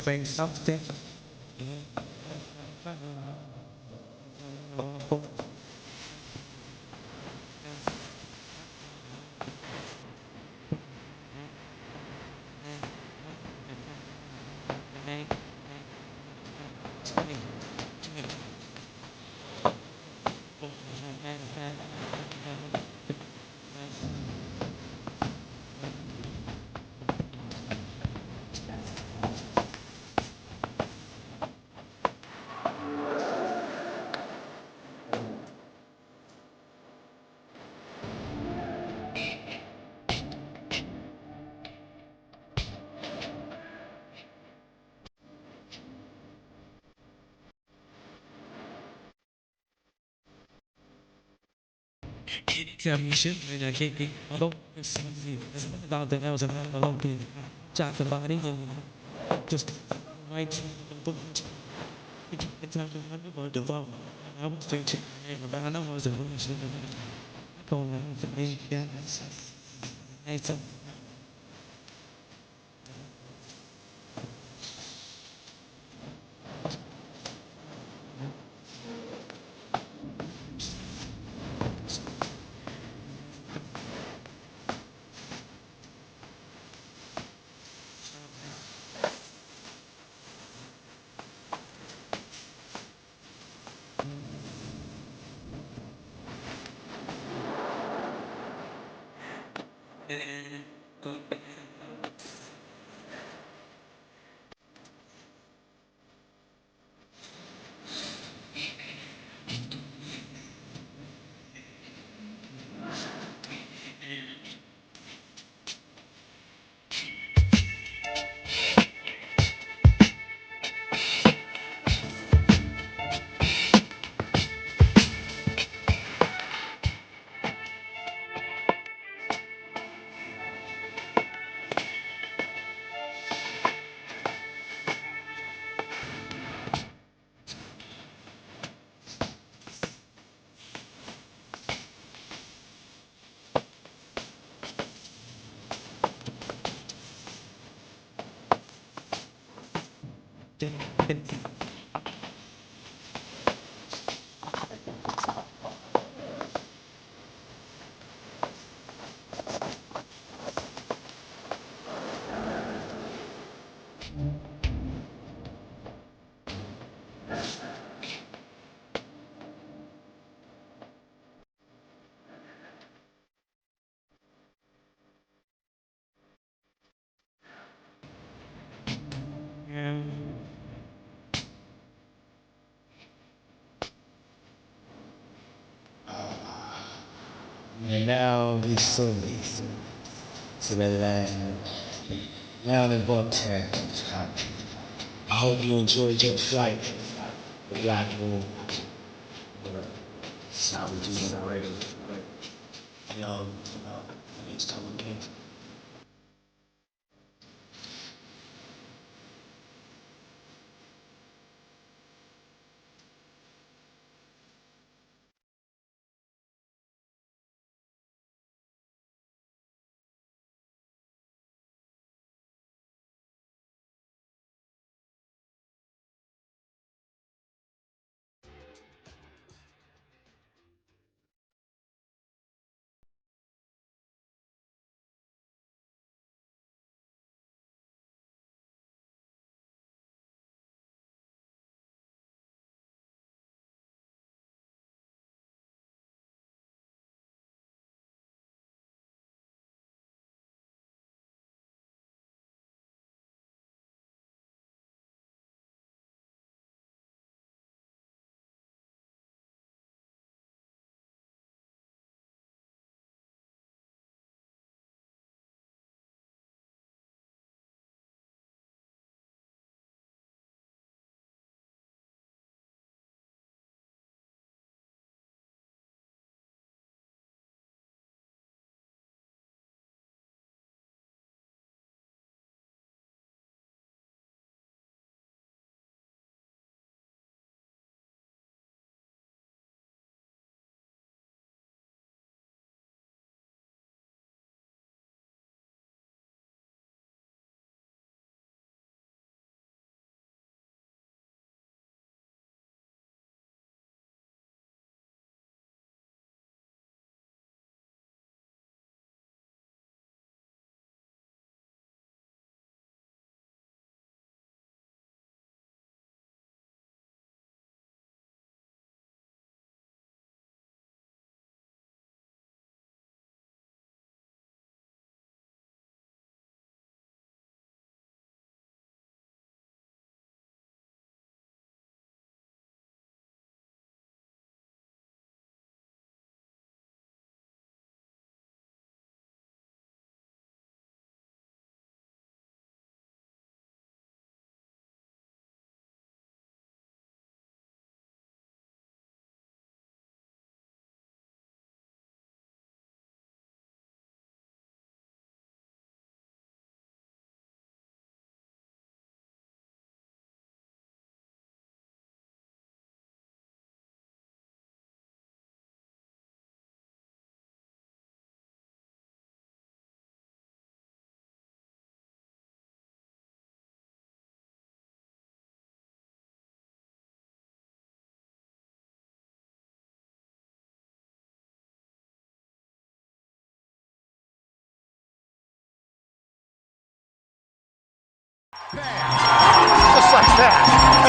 Bring something. Championship and I can't get alone. About the house and I'm alone. Jack the body. Just right. It's not the phone. I was thinking about I was a bullshit. Going on to me. Yeah. It's a And now it's so that now the boat I hope you enjoyed your flight. The black moon. How we do the radio. It's coming again.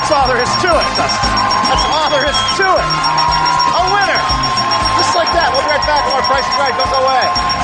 That's all there is to it, Dustin. That's all there is to it. A winner. Just like that. We'll be right back with more Price is Right. Don't go away.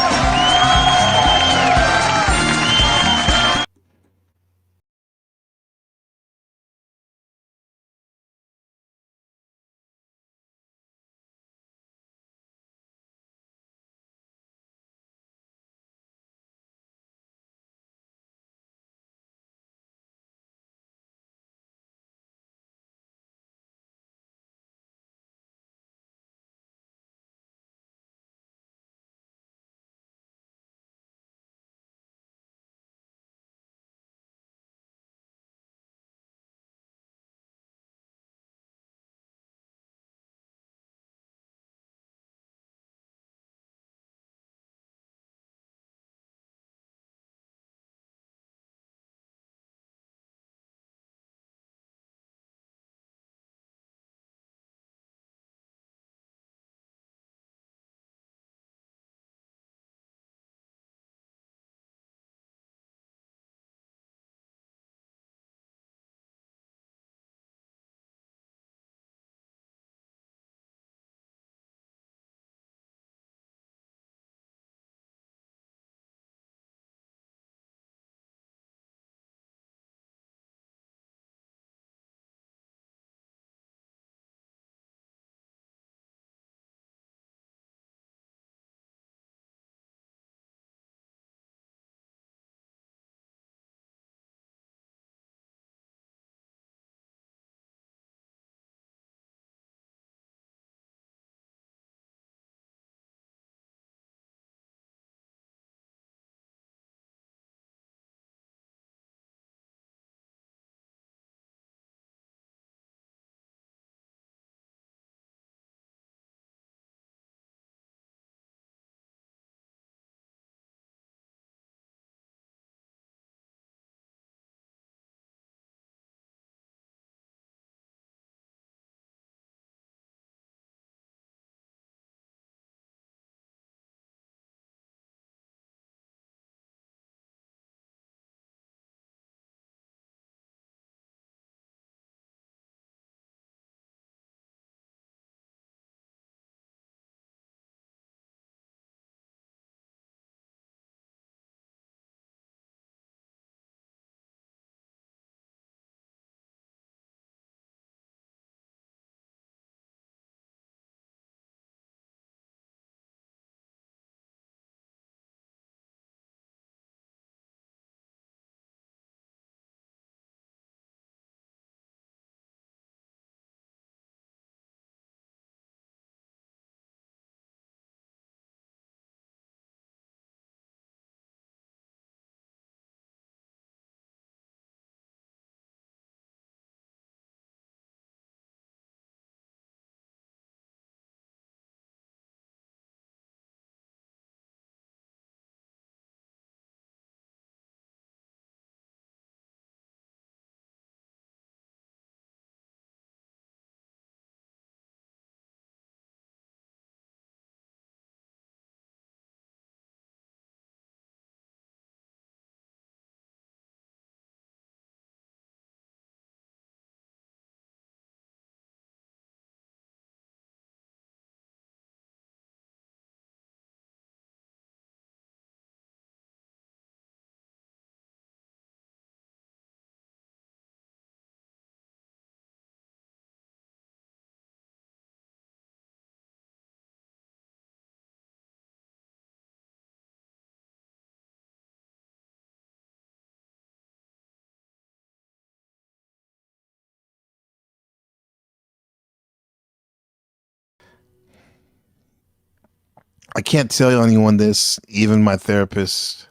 I can't tell anyone this, even my therapist.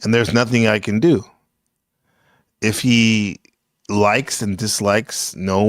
and there's nothing I can do. If he likes and dislikes no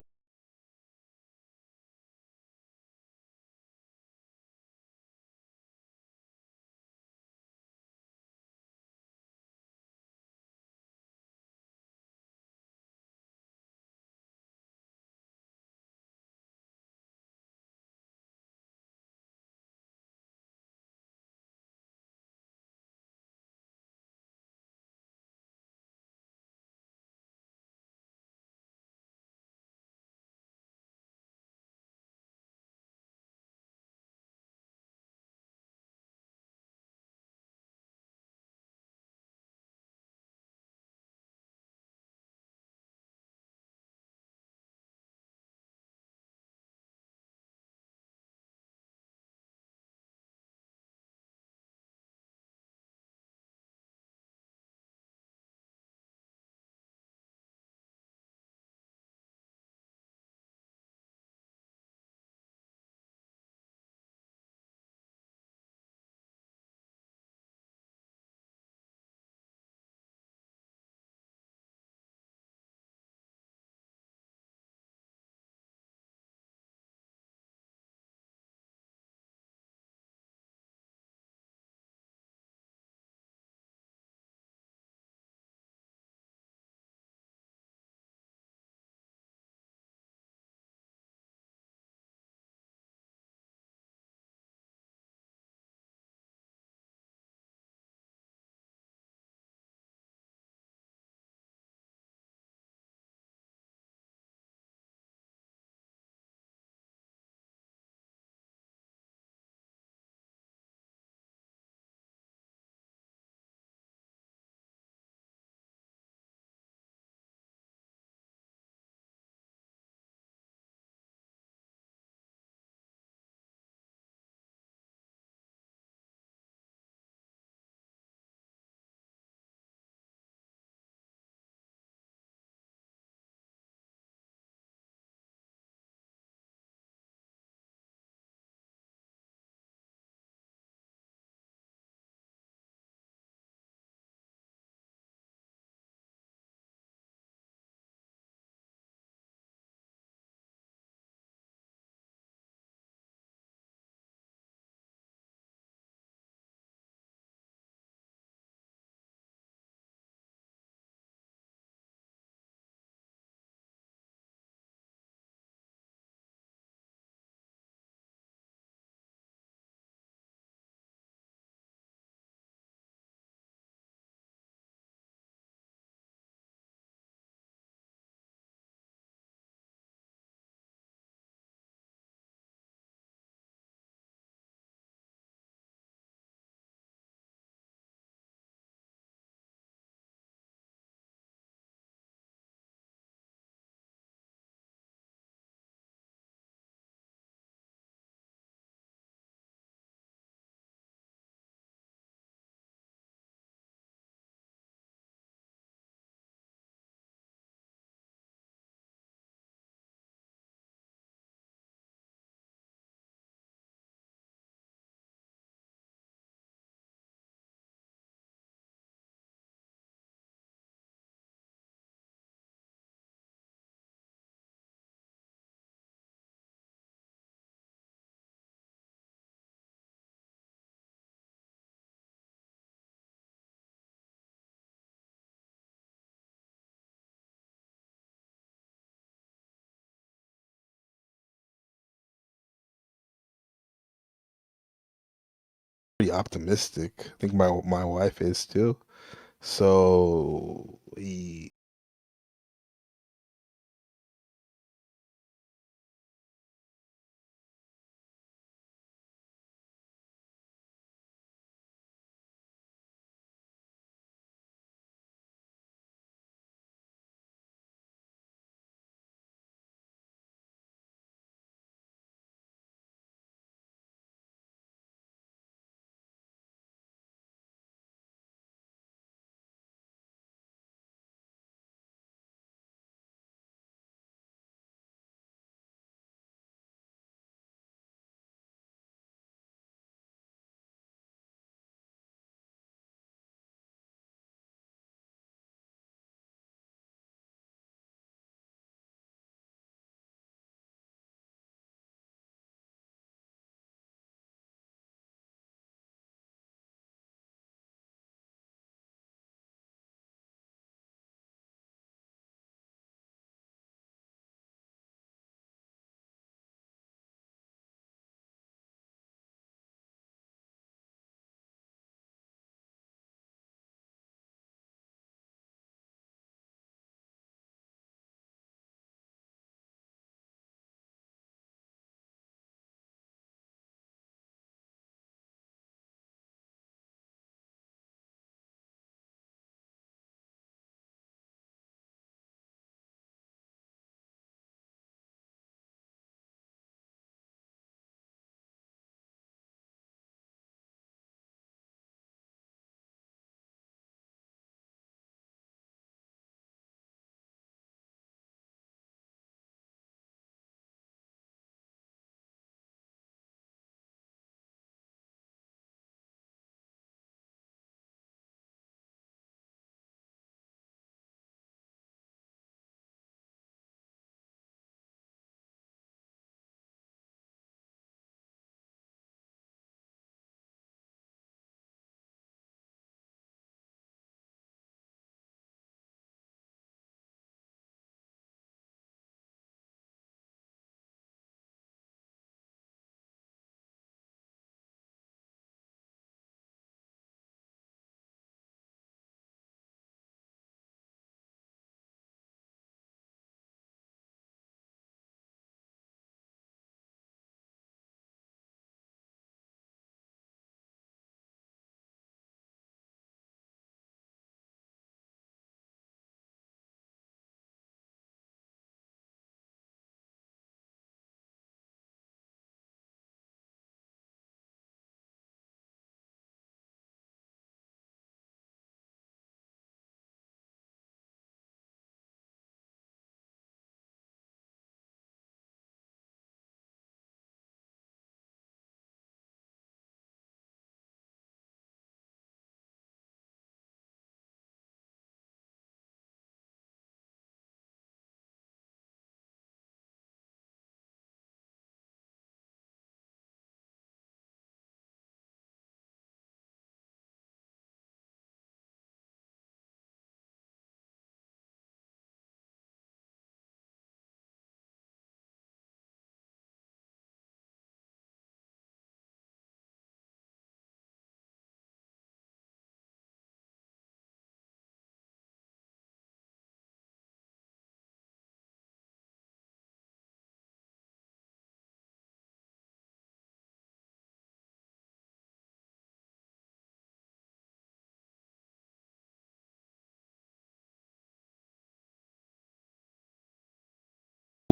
pretty optimistic. I think my wife is too. So he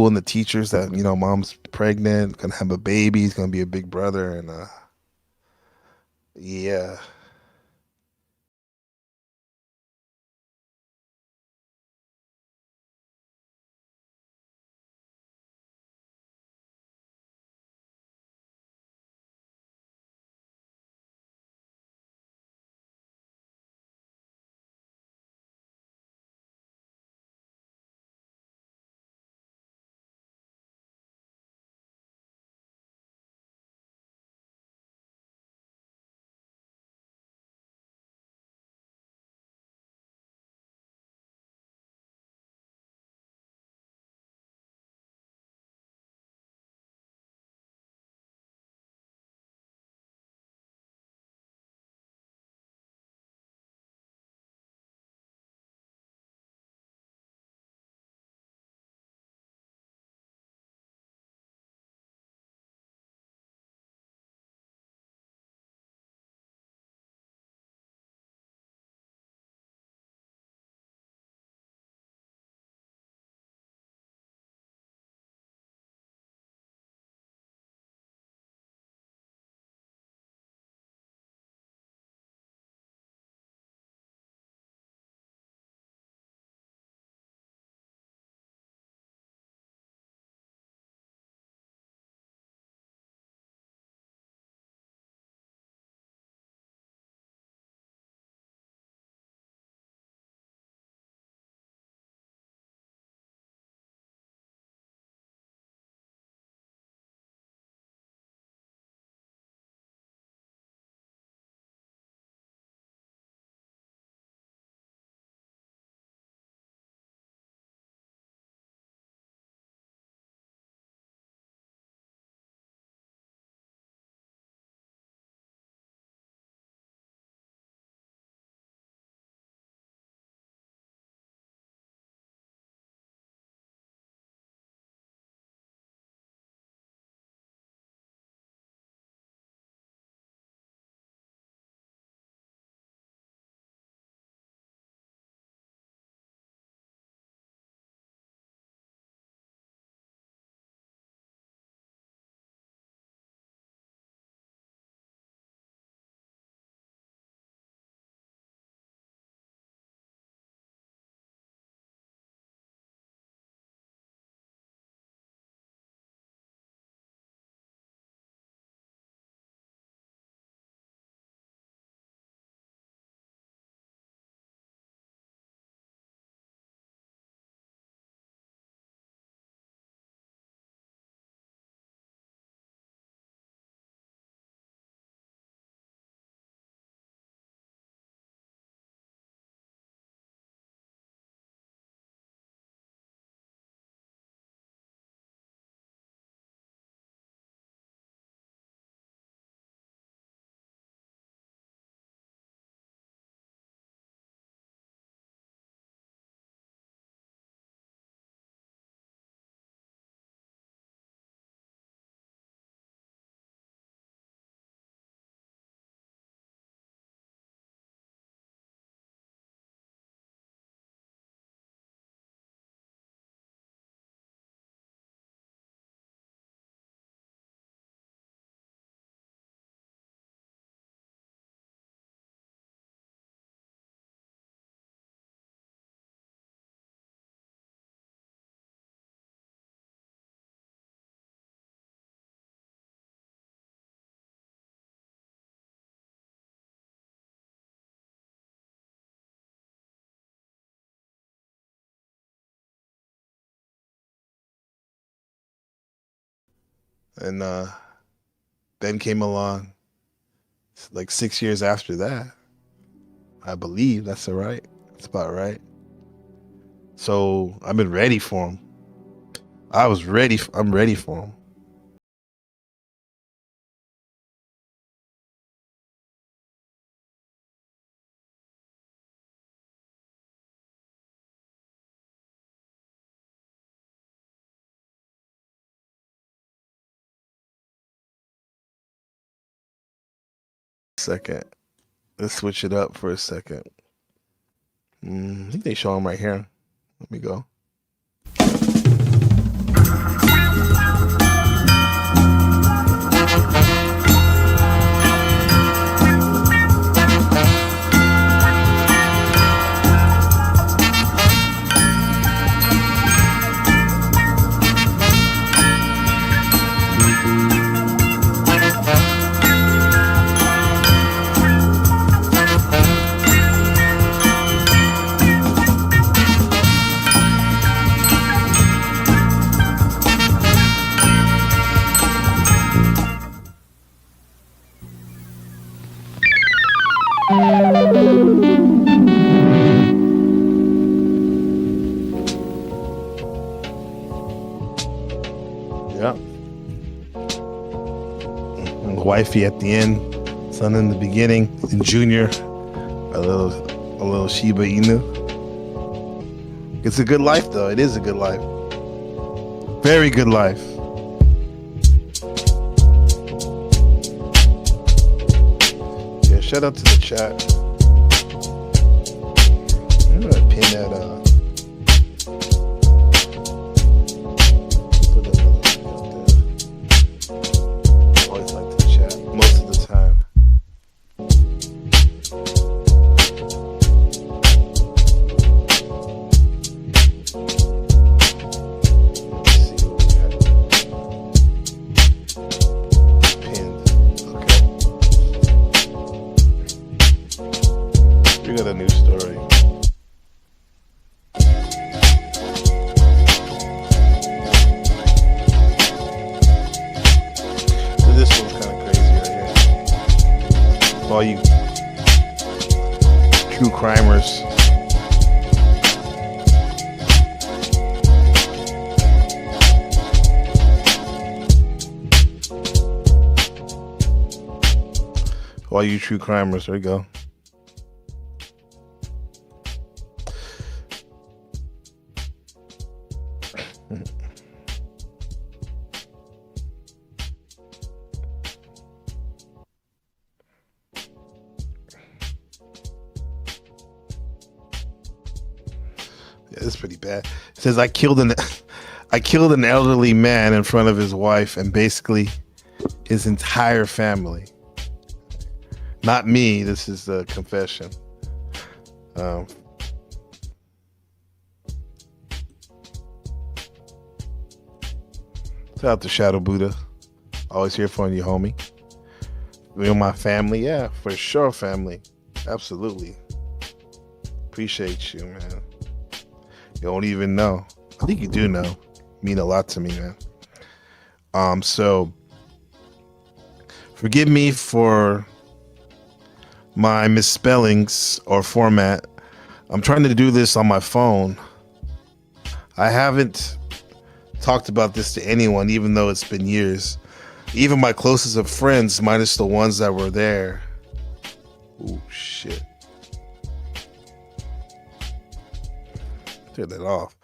and the teachers that mom's pregnant, gonna have a baby, he's gonna be a big brother, and yeah. And Ben came along like 6 years after that. I believe that's all right. That's about right. So I've been ready for him. I was ready. I'm ready for him. Second. Let's switch it up for a second. I think they show him right here. Let me go. wifey at the end, son in the beginning, and Junior, a little Shiba Inu. It's a good life, though. It is a good life. Very good life. Yeah, shout out to the chat. I'm gonna pin that put that up there. Always like to chat most of the time. We got a new story. So this one's kind of crazy right here. For all you true crimers. For all you true crimers, there we go. Yeah, it's pretty bad. It says I killed an elderly man in front of his wife and basically his entire family. Not me. This is a confession. Shout out to Shadow Buddha. Always here for you, homie. You're my family. Yeah, for sure, family. Absolutely. Appreciate you, man. You don't even know. I think you do know. Mean a lot to me, man. So forgive me for my misspellings or format. I'm trying to do this on my phone. I haven't talked about this to anyone, even though it's been years. Even my closest of friends, minus the ones that were there. Ooh, shit. Turn that off.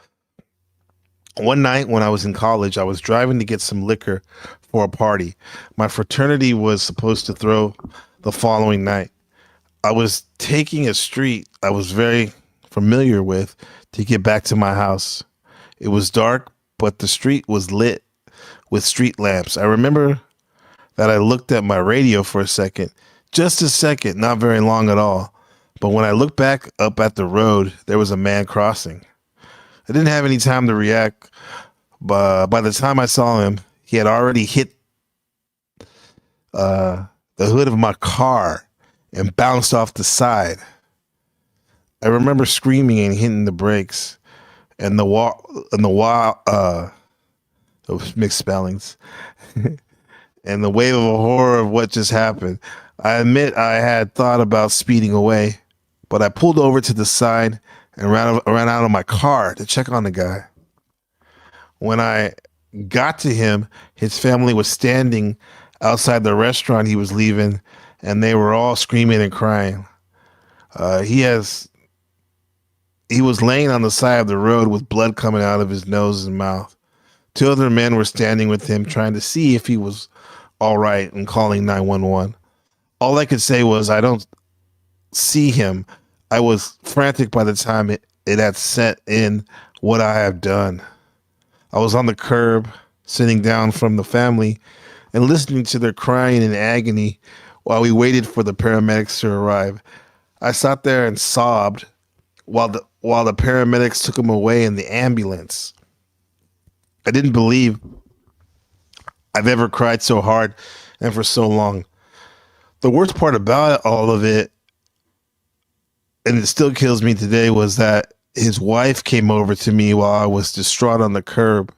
One night when I was in college, I was driving to get some liquor for a party my fraternity was supposed to throw the following night. I was taking a street I was very familiar with to get back to my house. It was dark, but the street was lit with street lamps. I remember that I looked at my radio for a second, just a second, not very long at all. But when I looked back up at the road, there was a man crossing. I didn't have any time to react, but by the time I saw him, he had already hit the hood of my car and bounced off the side. I remember screaming and hitting the brakes, and those mixed spellings, and the wave of horror of what just happened. I admit I had thought about speeding away, but I pulled over to the side and ran out of my car to check on the guy. When I got to him, his family was standing outside the restaurant he was leaving, and they were all screaming and crying. He was laying on the side of the road with blood coming out of his nose and mouth. Two other men were standing with him, trying to see if he was all right and calling 911. All I could say was, I don't see him. I was frantic by the time it had set in what I have done. I was on the curb, sitting down from the family and listening to their crying in agony while we waited for the paramedics to arrive. I sat there and sobbed while the paramedics took him away in the ambulance. I didn't believe I've ever cried so hard and for so long. The worst part about all of it, and it still kills me today, was that his wife came over to me while I was distraught on the curb,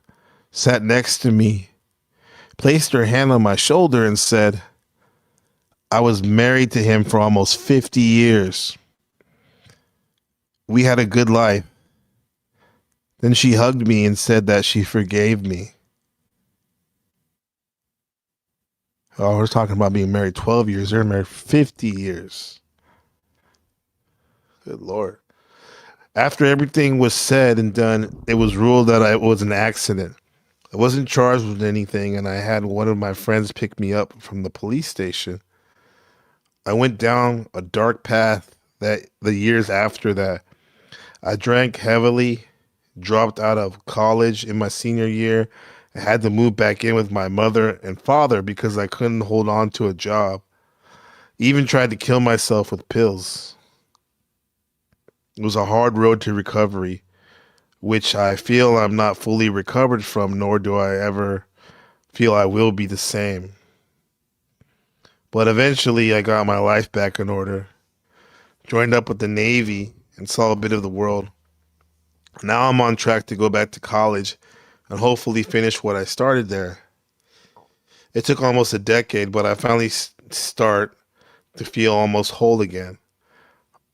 sat next to me, placed her hand on my shoulder and said, I was married to him for almost 50 years. We had a good life. Then she hugged me and said that she forgave me. Oh, we're talking about being married 12 years. They're married 50 years. Good Lord. After everything was said and done, it was ruled that it was an accident. I wasn't charged with anything, and I had one of my friends pick me up from the police station. I went down a dark path that the years after that. I drank heavily, dropped out of college in my senior year. I had to move back in with my mother and father because I couldn't hold on to a job. Even tried to kill myself with pills. It was a hard road to recovery, which I feel I'm not fully recovered from, nor do I ever feel I will be the same. But eventually I got my life back in order, joined up with the Navy, and saw a bit of the world. Now I'm on track to go back to college and hopefully finish what I started there. It took almost a decade, but I finally start to feel almost whole again.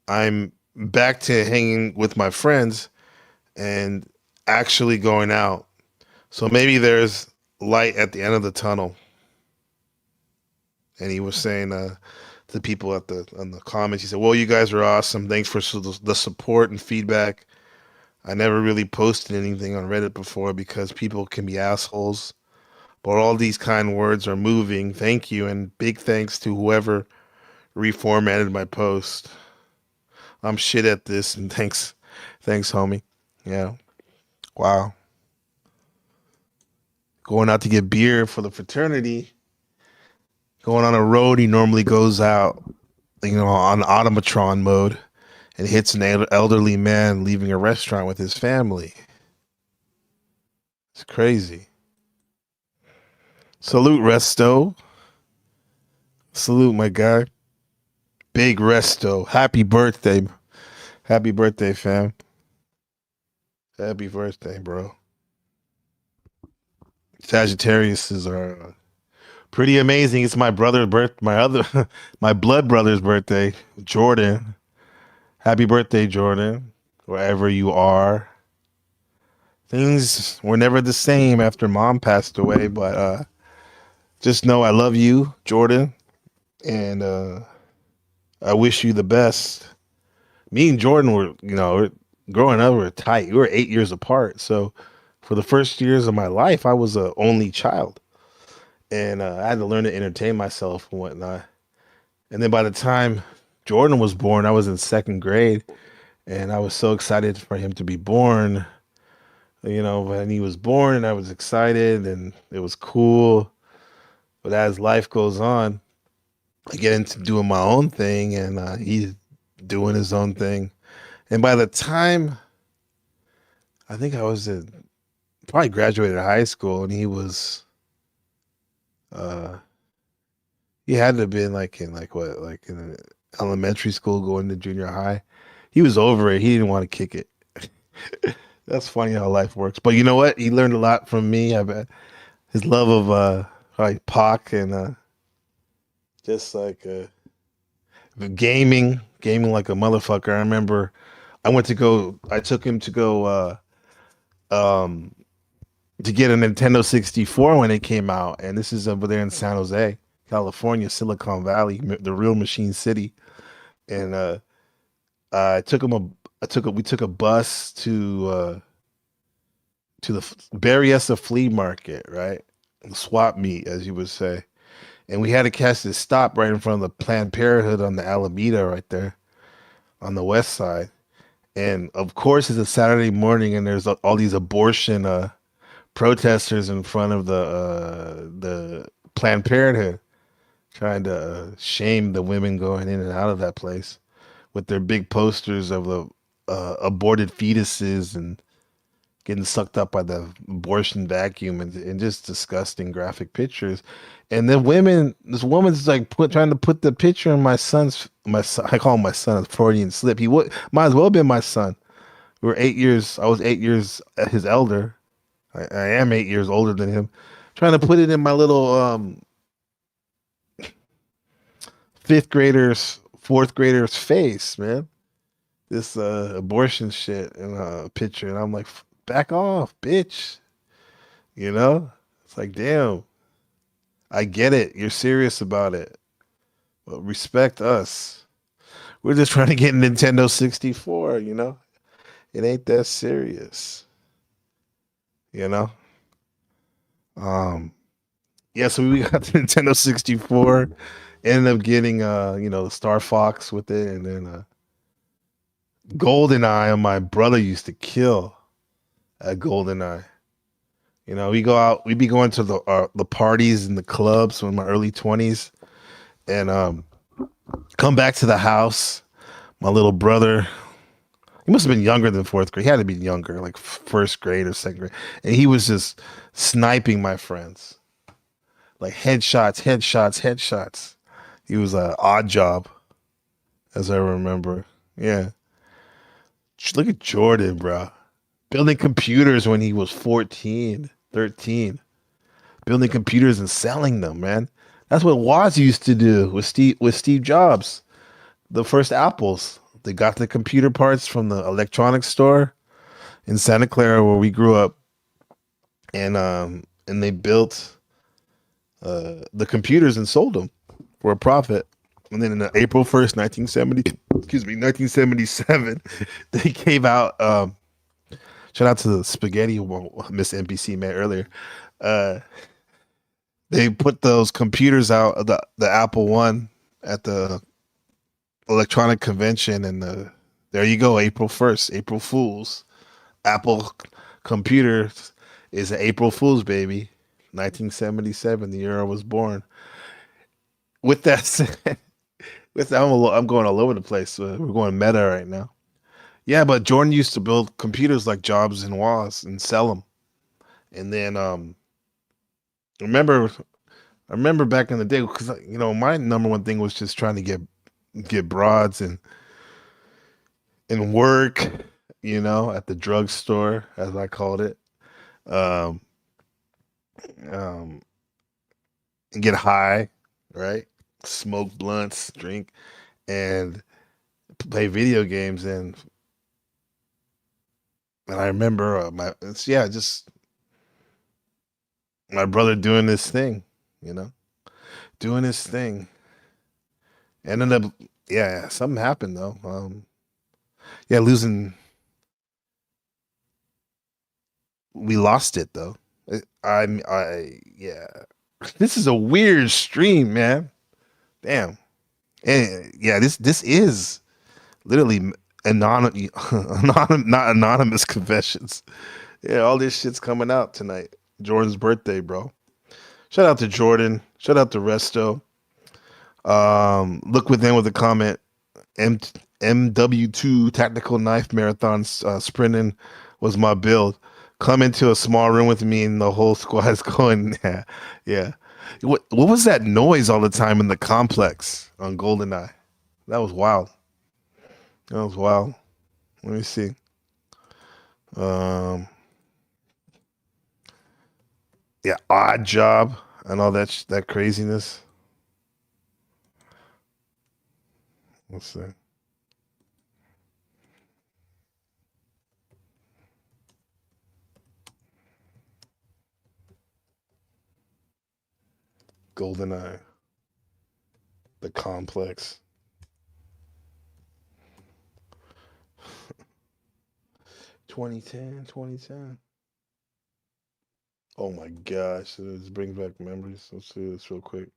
I'm back to hanging with my friends and actually going out. So maybe there's light at the end of the tunnel. And he was saying to people at the on the comments, he said, "Well, you guys are awesome. Thanks for the support and feedback. I never really posted anything on Reddit before because people can be assholes. But all these kind words are moving. Thank you, and big thanks to whoever reformatted my post. I'm shit at this, and thanks, homie. Yeah, wow. Going out to get beer for the fraternity. Going on a road, he normally goes out, on automatron mode, and hits an elderly man leaving a restaurant with his family. It's crazy. Salute, Resto. Salute, my guy. Big Resto. Happy birthday. Happy birthday, fam. Happy birthday, bro. Sagittariuses are pretty amazing. It's my brother's my blood brother's birthday, Jordan. Happy birthday, Jordan, wherever you are. Things were never the same after mom passed away, but just know I love you, Jordan, and I wish you the best. Me and Jordan were, growing up, we were tight. We were 8 years apart. So for the first years of my life, I was a only child. And I had to learn to entertain myself and whatnot. And then by the time Jordan was born, I was in second grade. And I was so excited for him to be born. When he was born, and I was excited and it was cool. But as life goes on, I get into doing my own thing and he's doing his own thing. And by the time I think I was probably graduated high school, and uh he had to have been in elementary school going to junior high. He was over it. He didn't want to kick it. That's funny how life works. But you know what? He learned a lot from me. I bet his love of like Pac and just like gaming like a motherfucker. I remember I took him to go um to get a Nintendo 64 when it came out, and this is over there in San Jose, California, Silicon Valley, the real Machine City. And I took him a we took a bus to the Berryessa flea market, right? The swap meet, as you would say. And we had to catch this stop right in front of the Planned Parenthood on the Alameda right there on the west side. And of course, it's a Saturday morning, and there's all these abortion protesters in front of the Planned Parenthood, trying to shame the women going in and out of that place with their big posters of the aborted fetuses and getting sucked up by the abortion vacuum, and just disgusting graphic pictures. And then this woman's like trying to put the picture in my son. I call him my son, a Freudian slip. He might as well have been my son. I was 8 years his elder. I am 8 years older than him. Trying to put it in my little fifth graders, fourth graders face, man. This abortion shit in a picture, and I'm like, back off, bitch. It's like, damn. I get it. You're serious about it. But respect us. We're just trying to get Nintendo 64, you know? It ain't that serious, you know? Um, yeah, so we got the Nintendo 64, ended up getting the Star Fox with it, and then GoldenEye my brother used to kill at GoldenEye. You know, we'd be going to the parties and the clubs in my early 20s, and come back to the house. My little brother, he must have been younger than fourth grade. He had to be younger, like first grade or second grade. And he was just sniping my friends, like headshots, headshots, headshots. He was an odd job, as I remember. Yeah. Look at Jordan, bro. Building computers when he was 14, 13. Building computers and selling them, man. That's what Woz used to do with Steve Jobs. The first Apples. They got the computer parts from the electronics store in Santa Clara where we grew up, and they built the computers and sold them for a profit. And then in April 1st, 1977, they gave out shout out to the spaghetti Miss NPC man earlier. They put those computers out, the Apple One at the electronic convention, and there you go, April 1st, April Fools. Apple computers is an April Fool's baby. 1977, the year I was born. With that said, I'm going all over the place. We're going meta right now. Yeah, but Jordan used to build computers like Jobs and Woz and sell them. And then I remember back in the day, because my number one thing was just trying to get broads and work, at the drugstore, as I called it, um, and get high, right? Smoke blunts, drink, and play video games. And I remember just my brother doing this thing, doing his thing. Ended up, something happened though. Losing. We lost it though. This is a weird stream, man. Damn. And this is literally not anonymous confessions. Yeah, all this shit's coming out tonight. Jordan's birthday, bro. Shout out to Jordan. Shout out to Resto. Look within with a comment. MW2 Tactical Knife Marathon sprinting was my build. Come into a small room with me and the whole squad's going, yeah. What was that noise all the time in the complex on GoldenEye? That was wild. Let me see. Odd Job and all that craziness. Let's see. GoldenEye. The complex. '10. Oh my gosh, this brings back memories. Let's see this real quick.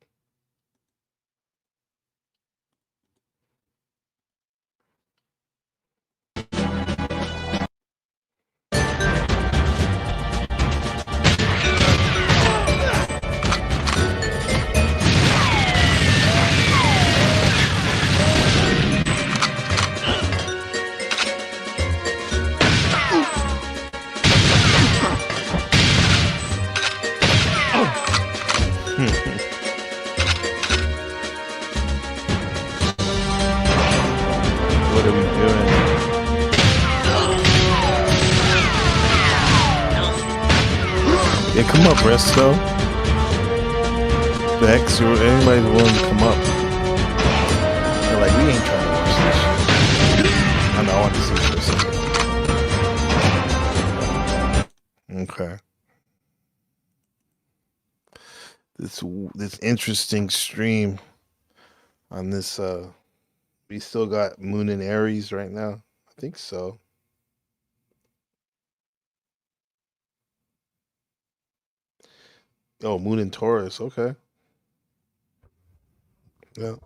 What are we doing? Yeah, come up, Resto. Bex, or anybody's willing to come up. They're like, we ain't trying to watch this shit. I know, I want to see this. Okay. this interesting stream on this. We still got Moon in Aries right now. I think so. Oh, Moon in Taurus. Okay. Yeah.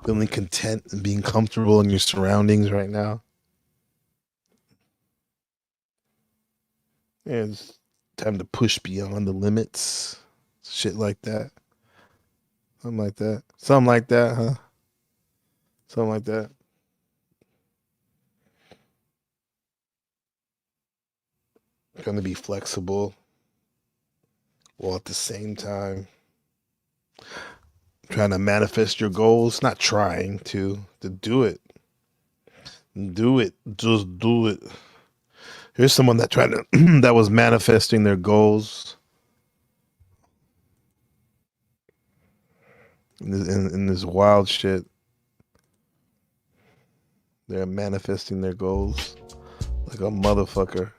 Feeling content and being comfortable in your surroundings right now. Yeah, it's time to push beyond the limits. Shit like that. Something like that. Something like that, huh? Something like that. Gonna be flexible while at the same time trying to manifest your goals. Not trying to do it. Do it. Just do it. Here's someone that tried to that was manifesting their goals in this wild shit. They're manifesting their goals like a motherfucker.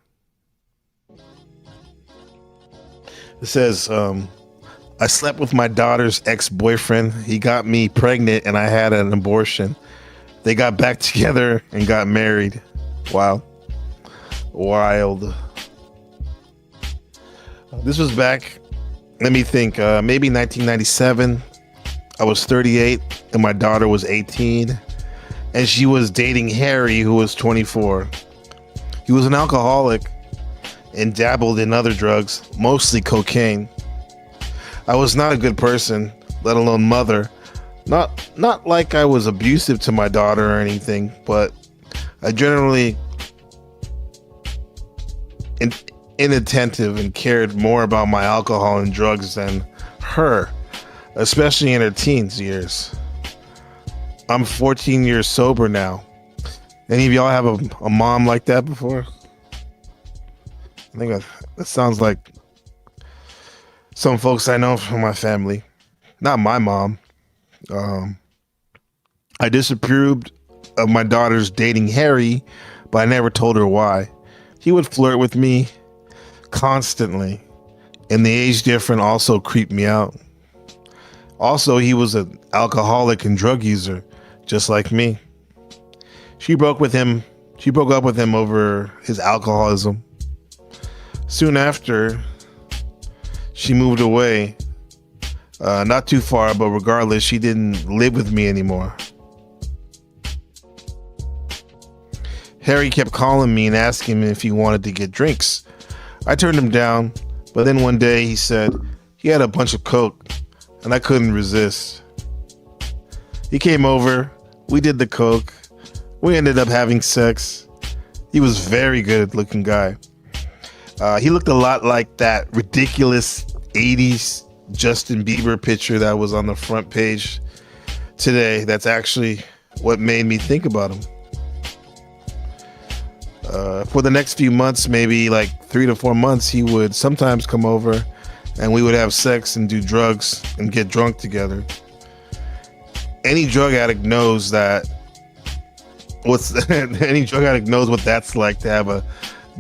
It says, I slept with my daughter's ex-boyfriend. He got me pregnant and I had an abortion. They got back together and got married. Wow. Wild. This was back, let me think, maybe 1997. I was 38 and my daughter was 18. And she was dating Harry, who was 24. He was an alcoholic and dabbled in other drugs, mostly cocaine. I was not a good person, let alone mother. Not like I was abusive to my daughter or anything, but I generally inattentive and cared more about my alcohol and drugs than her, especially in her teens years. I'm 14 years sober now. Any of y'all have a mom like that before? I think that sounds like some folks I know from my family. Not my mom. I disapproved of my daughter's dating Harry, but I never told her why. He would flirt with me constantly, and the age difference also creeped me out. Also, he was an alcoholic and drug user, just like me. She broke up with him over his alcoholism. Soon after, she moved away. Not too far, but regardless, she didn't live with me anymore. Harry kept calling me and asking me if he wanted to get drinks. I turned him down, but then one day he said he had a bunch of coke, and I couldn't resist. He came over, we did the coke, we ended up having sex. He was a very good looking guy. He looked a lot like that ridiculous 80s Justin Bieber picture that was on the front page today. That's actually what made me think about him. For the next few months, maybe like 3 to 4 months, he would sometimes come over and we would have sex and do drugs and get drunk together. Any drug addict knows that any drug addict knows what that's like to have a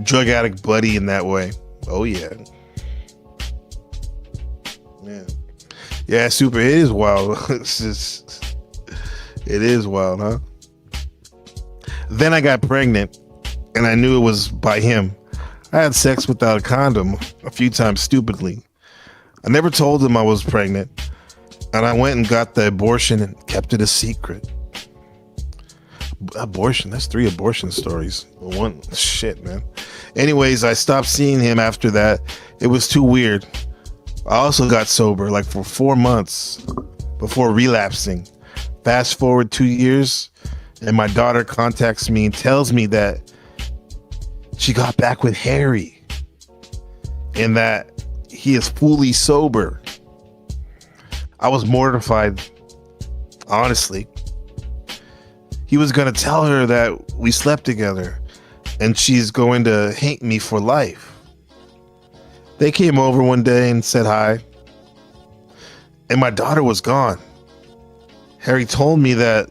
drug addict buddy in that way. Oh yeah. Yeah, super. It is wild. It is wild, huh? Then I got pregnant and I knew it was by him. I had sex without a condom a few times stupidly. I never told him I was pregnant, and I went and got the abortion and kept it a secret. Abortion, that's 3 abortion stories. One, shit, man. Anyways, I stopped seeing him after that. It was too weird. I also got sober like for 4 months before relapsing. Fast forward 2 years, and my daughter contacts me and tells me that she got back with Harry and that he is fully sober. I was mortified, honestly. He was going to tell her that we slept together and she's going to hate me for life. They came over one day and said hi, and my daughter was gone. Harry told me that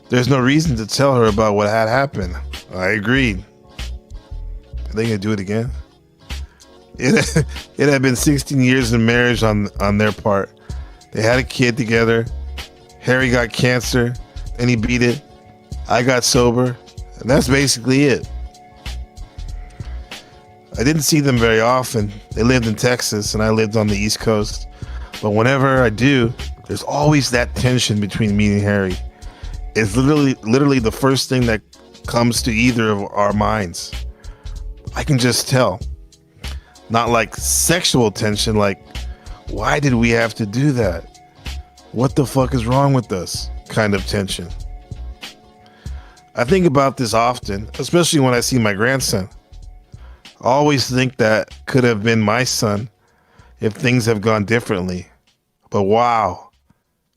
there's no reason to tell her about what had happened. I agreed. Are they gonna do it again? It had been 16 years in marriage on their part. They had a kid together. Harry got cancer and he beat it. I got sober, and that's basically it. I didn't see them very often. They lived in Texas and I lived on the East Coast. But whenever I do, there's always that tension between me and Harry. It's literally the first thing that comes to either of our minds. I can just tell. Not like sexual tension, like, why did we have to do that? What the fuck is wrong with us? Kind of tension. I think about this often, especially when I see my grandson. I always think that could have been my son if things have gone differently. But wow,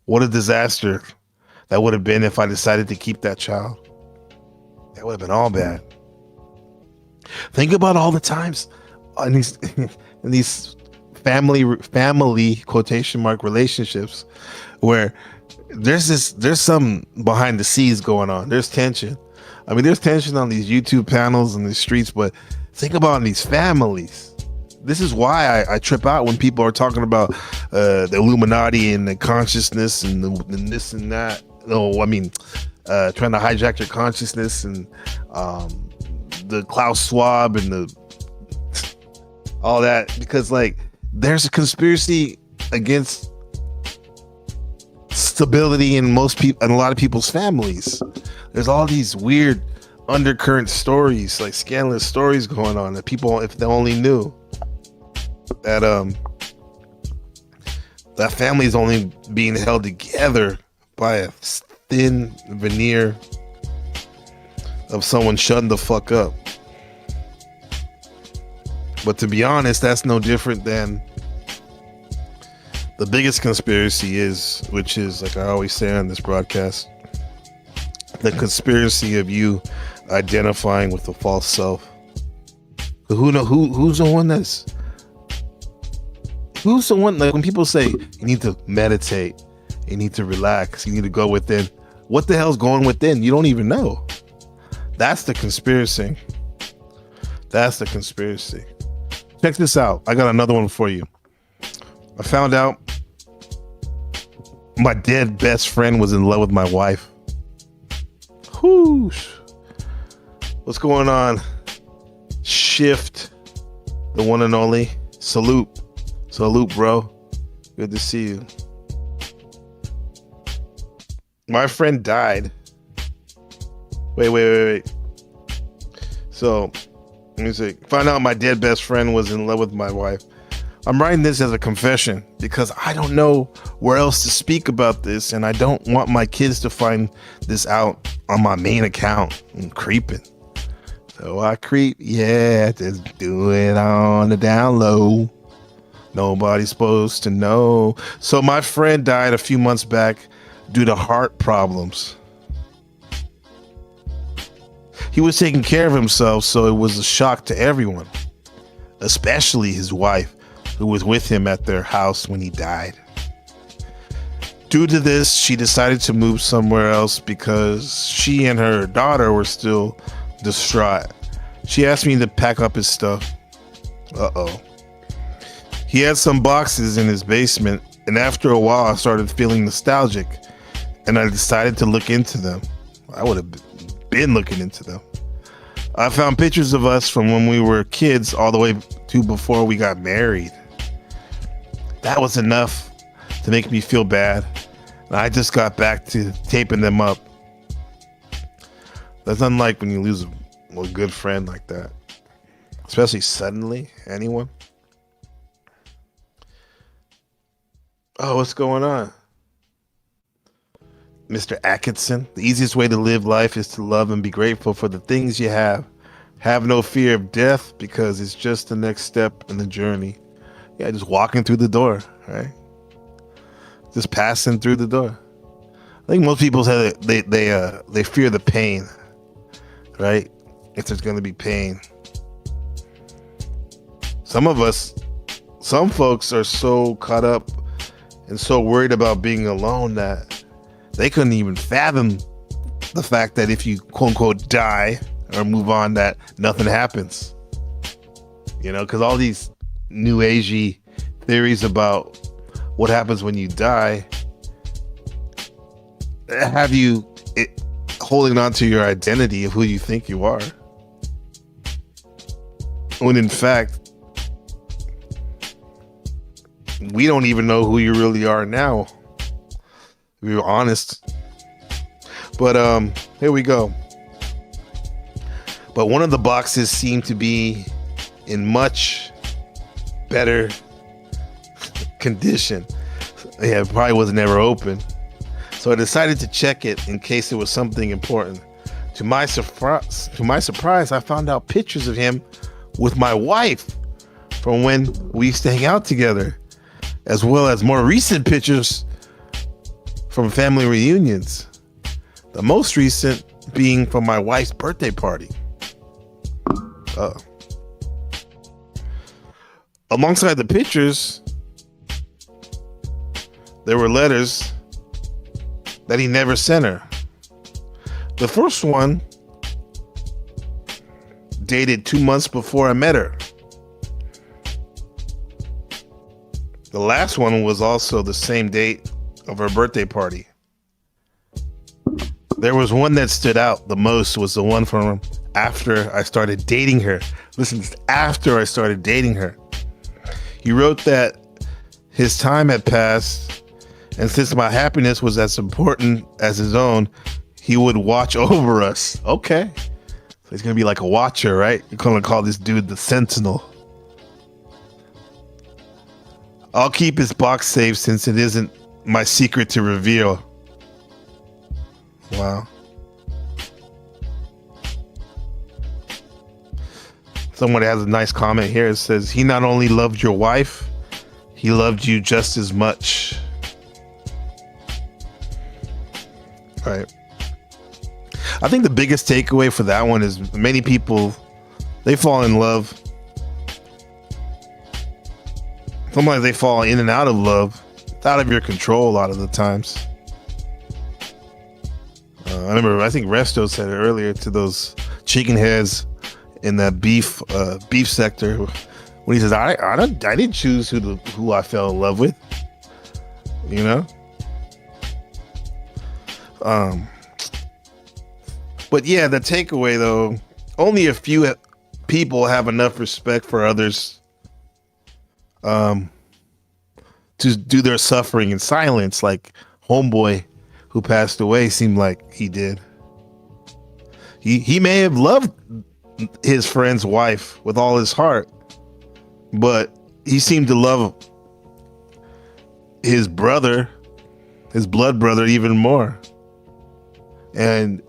what a disaster that would have been if I decided to keep that child. That would have been all bad. Think about all the times in these family quotation mark relationships where there's some behind the scenes going on. There's tension. I mean, there's tension on these YouTube panels and the streets, but think about these families. This is why I trip out when people are talking about the Illuminati and the consciousness and this and that. No, I mean, trying to hijack your consciousness and the Klaus Schwab and all that, because like there's a conspiracy against stability in most people and a lot of people's families. There's all these weird undercurrent stories, like scandalous stories going on that people, if they only knew that that family is only being held together by a thin veneer of someone shutting the fuck up. But to be honest, that's no different than the biggest conspiracy is, which is, like I always say on this broadcast, the conspiracy of you identifying with the false self. Who's the one, like when people say you need to meditate, you need to relax, you need to go within. What the hell's going within? You don't even know. That's the conspiracy. That's the conspiracy. Check this out. I got another one for you. I found out my dead best friend was in love with my wife. Whoosh. What's going on? Shift, the one and only. Salute, bro. Good to see you. My friend died. Wait. So, let me see. Find out my dead best friend was in love with my wife. I'm writing this as a confession because I don't know where else to speak about this, and I don't want my kids to find this out on my main account and creeping. So I creep, yeah, just do it on the down low. Nobody's supposed to know. So my friend died a few months back due to heart problems. He was taking care of himself, so it was a shock to everyone, especially his wife, who was with him at their house when he died. Due to this, she decided to move somewhere else because she and her daughter were still distraught. She asked me to pack up his stuff. Uh-oh. He had some boxes in his basement, and after a while I started feeling nostalgic, and I decided to look into them. I would have been looking into them. I found pictures of us from when we were kids all the way to before we got married. That was enough to make me feel bad, and I just got back to taping them up. That's unlike when you lose a good friend like that, especially suddenly. Anyone? Oh, what's going on? Mr. Atkinson, the easiest way to live life is to love and be grateful for the things you have. Have no fear of death because it's just the next step in the journey. Yeah, just walking through the door, right? Just passing through the door. I think most people say that they fear the pain, right? If there's going to be pain. Some folks are so caught up and so worried about being alone that they couldn't even fathom the fact that if you quote unquote die or move on, that nothing happens. You know, because all these new agey theories about what happens when you die have you holding on to your identity of who you think you are, when in fact we don't even know who you really are now, if we're honest. But here we go. But one of the boxes seemed to be in much better condition. Yeah, it probably was never open. So I decided to check it in case it was something important. To my surprise, I found out pictures of him with my wife from when we used to hang out together, as well as more recent pictures from family reunions. The most recent being from my wife's birthday party. Alongside the pictures, there were letters that he never sent her. The first one dated 2 months before I met her. The last one was also the same date of her birthday party. There was one that stood out the most, was the one from after I started dating her. Listen, after I started dating her. He wrote that his time had passed, and since my happiness was as important as his own, he would watch over us. Okay. So he's going to be like a watcher, right? You're going to call this dude the Sentinel. I'll keep his box safe since it isn't my secret to reveal. Wow. Someone has a nice comment here. It says, he not only loved your wife, he loved you just as much. All right. I think the biggest takeaway for that one is many people, they fall in love. Sometimes they fall in and out of love. It's out of your control a lot of the times. I remember, I think Resto said it earlier to those chicken heads in that beef sector when he says, I didn't choose who I fell in love with, you know. But yeah, the takeaway though, only a few people have enough respect for others to do their suffering in silence, like Homeboy who passed away seemed like he did. He may have loved his friend's wife with all his heart, but he seemed to love his brother, his blood brother, even more. And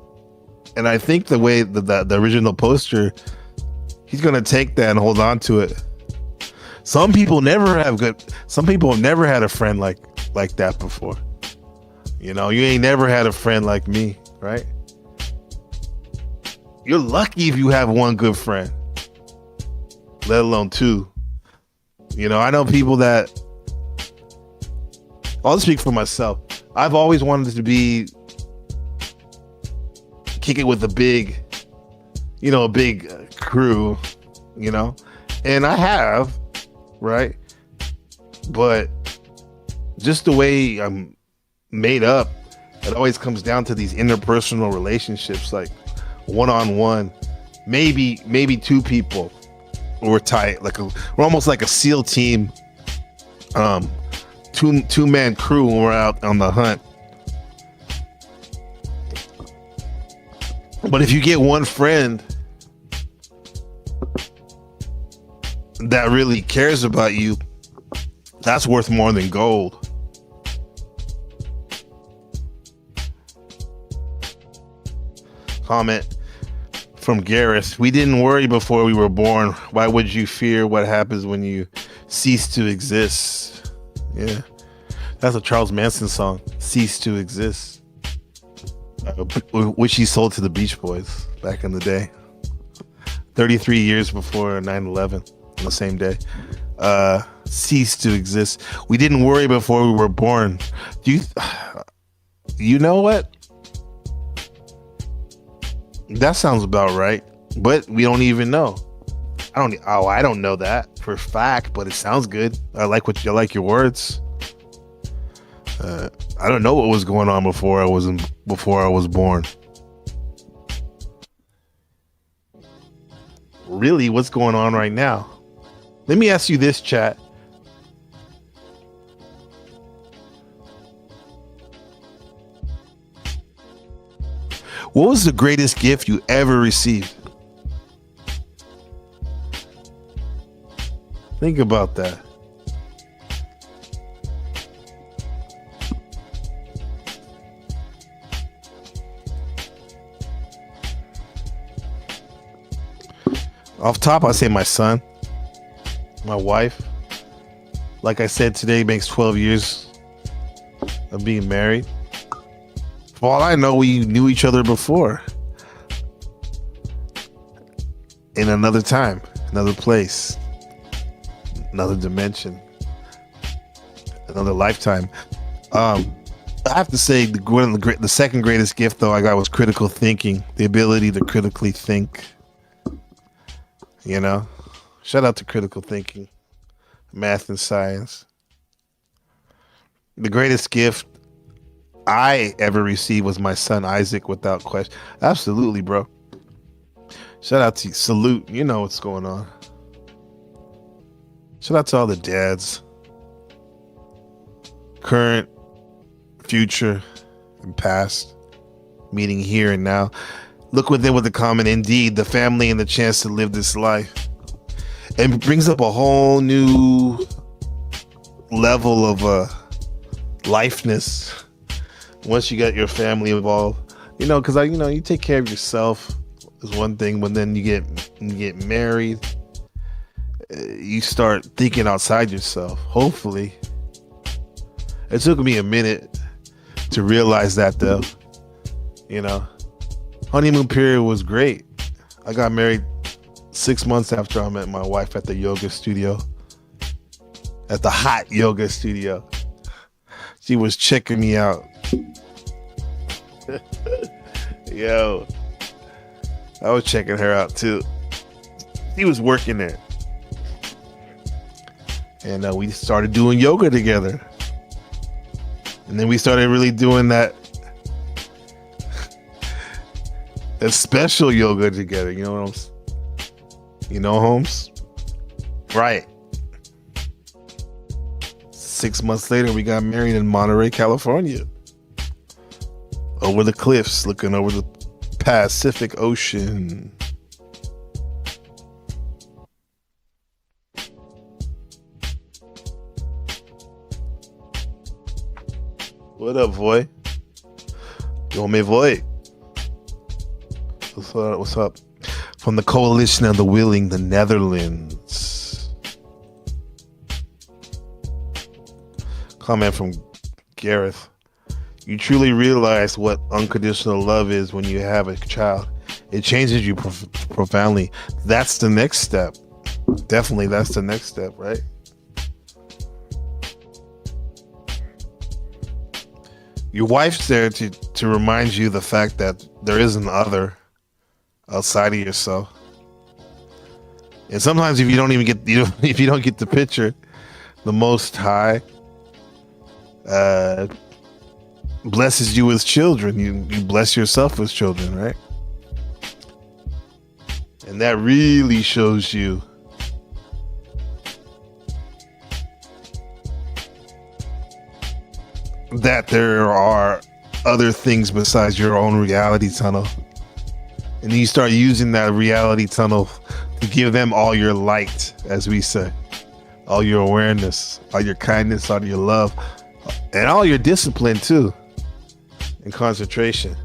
I think the way that the original poster, he's gonna take that and hold on to it. Some people have never had a friend like that before. You know, you ain't never had a friend like me, right? You're lucky if you have one good friend, let alone two. You know, I know people that, I'll speak for myself. I've always wanted to kick it with a big crew, you know, and I have, right? But just the way I'm made up, it always comes down to these interpersonal relationships, like one-on-one, maybe two people. We're tight, we're almost like a SEAL team, two-man crew when we're out on the hunt. But if you get one friend that really cares about you, that's worth more than gold. Comment from Gareth: we didn't worry before we were born. Why would you fear what happens when you cease to exist? Yeah, that's a Charles Manson song, Cease to Exist, which he sold to the Beach Boys back in the day, 33 years before 9/11, on the same day. Cease to exist. We didn't worry before we were born. You know what? That sounds about right, but we don't even know. I don't know that for a fact, but it sounds good. I like your words. I don't know what was going on before I was born. Really, what's going on right now? Let me ask you this, chat. What was the greatest gift you ever received? Think about that. Off top, I say my son, my wife. Like I said, today makes 12 years of being married. For all I know, we knew each other before. In another time, another place, another dimension, another lifetime. I have to say, the second greatest gift, though, I got was critical thinking. The ability to critically think. You know, shout out to critical thinking, math and science. The greatest gift I ever received was my son Isaac, without question. Absolutely, bro. Shout out to you. Salute. You know what's going on. Shout out to all the dads, current, future, and past, meeting here and now. Look within with the comment, indeed, the family and the chance to live this life. It brings up a whole new level of lifeness once you get your family involved. You know, because you take care of yourself is one thing, but then you get married, you start thinking outside yourself. Hopefully, it took me a minute to realize that, though. You know. Honeymoon period was great. I got married 6 months after I met my wife at the yoga studio. At the hot yoga studio. She was checking me out. Yo. I was checking her out too. She was working there. And we started doing yoga together. And then we started really doing that special yoga together, you know Holmes? Right. 6 months later, we got married in Monterey, California. Over the cliffs, looking over the Pacific Ocean. What up, boy? Yo me voy. What's up? From the Coalition of the Willing, the Netherlands. Comment from Gareth. You truly realize what unconditional love is when you have a child. It changes you profoundly. That's the next step. Definitely, that's the next step, right? Your wife's there to remind you the fact that there is an other outside of yourself. And sometimes if you don't get the picture, the Most High blesses you with children. You bless yourself with children, right? And that really shows you that there are other things besides your own reality tunnel. And then you start using that reality tunnel to give them all your light, as we say, all your awareness, all your kindness, all your love, and all your discipline too, and concentration.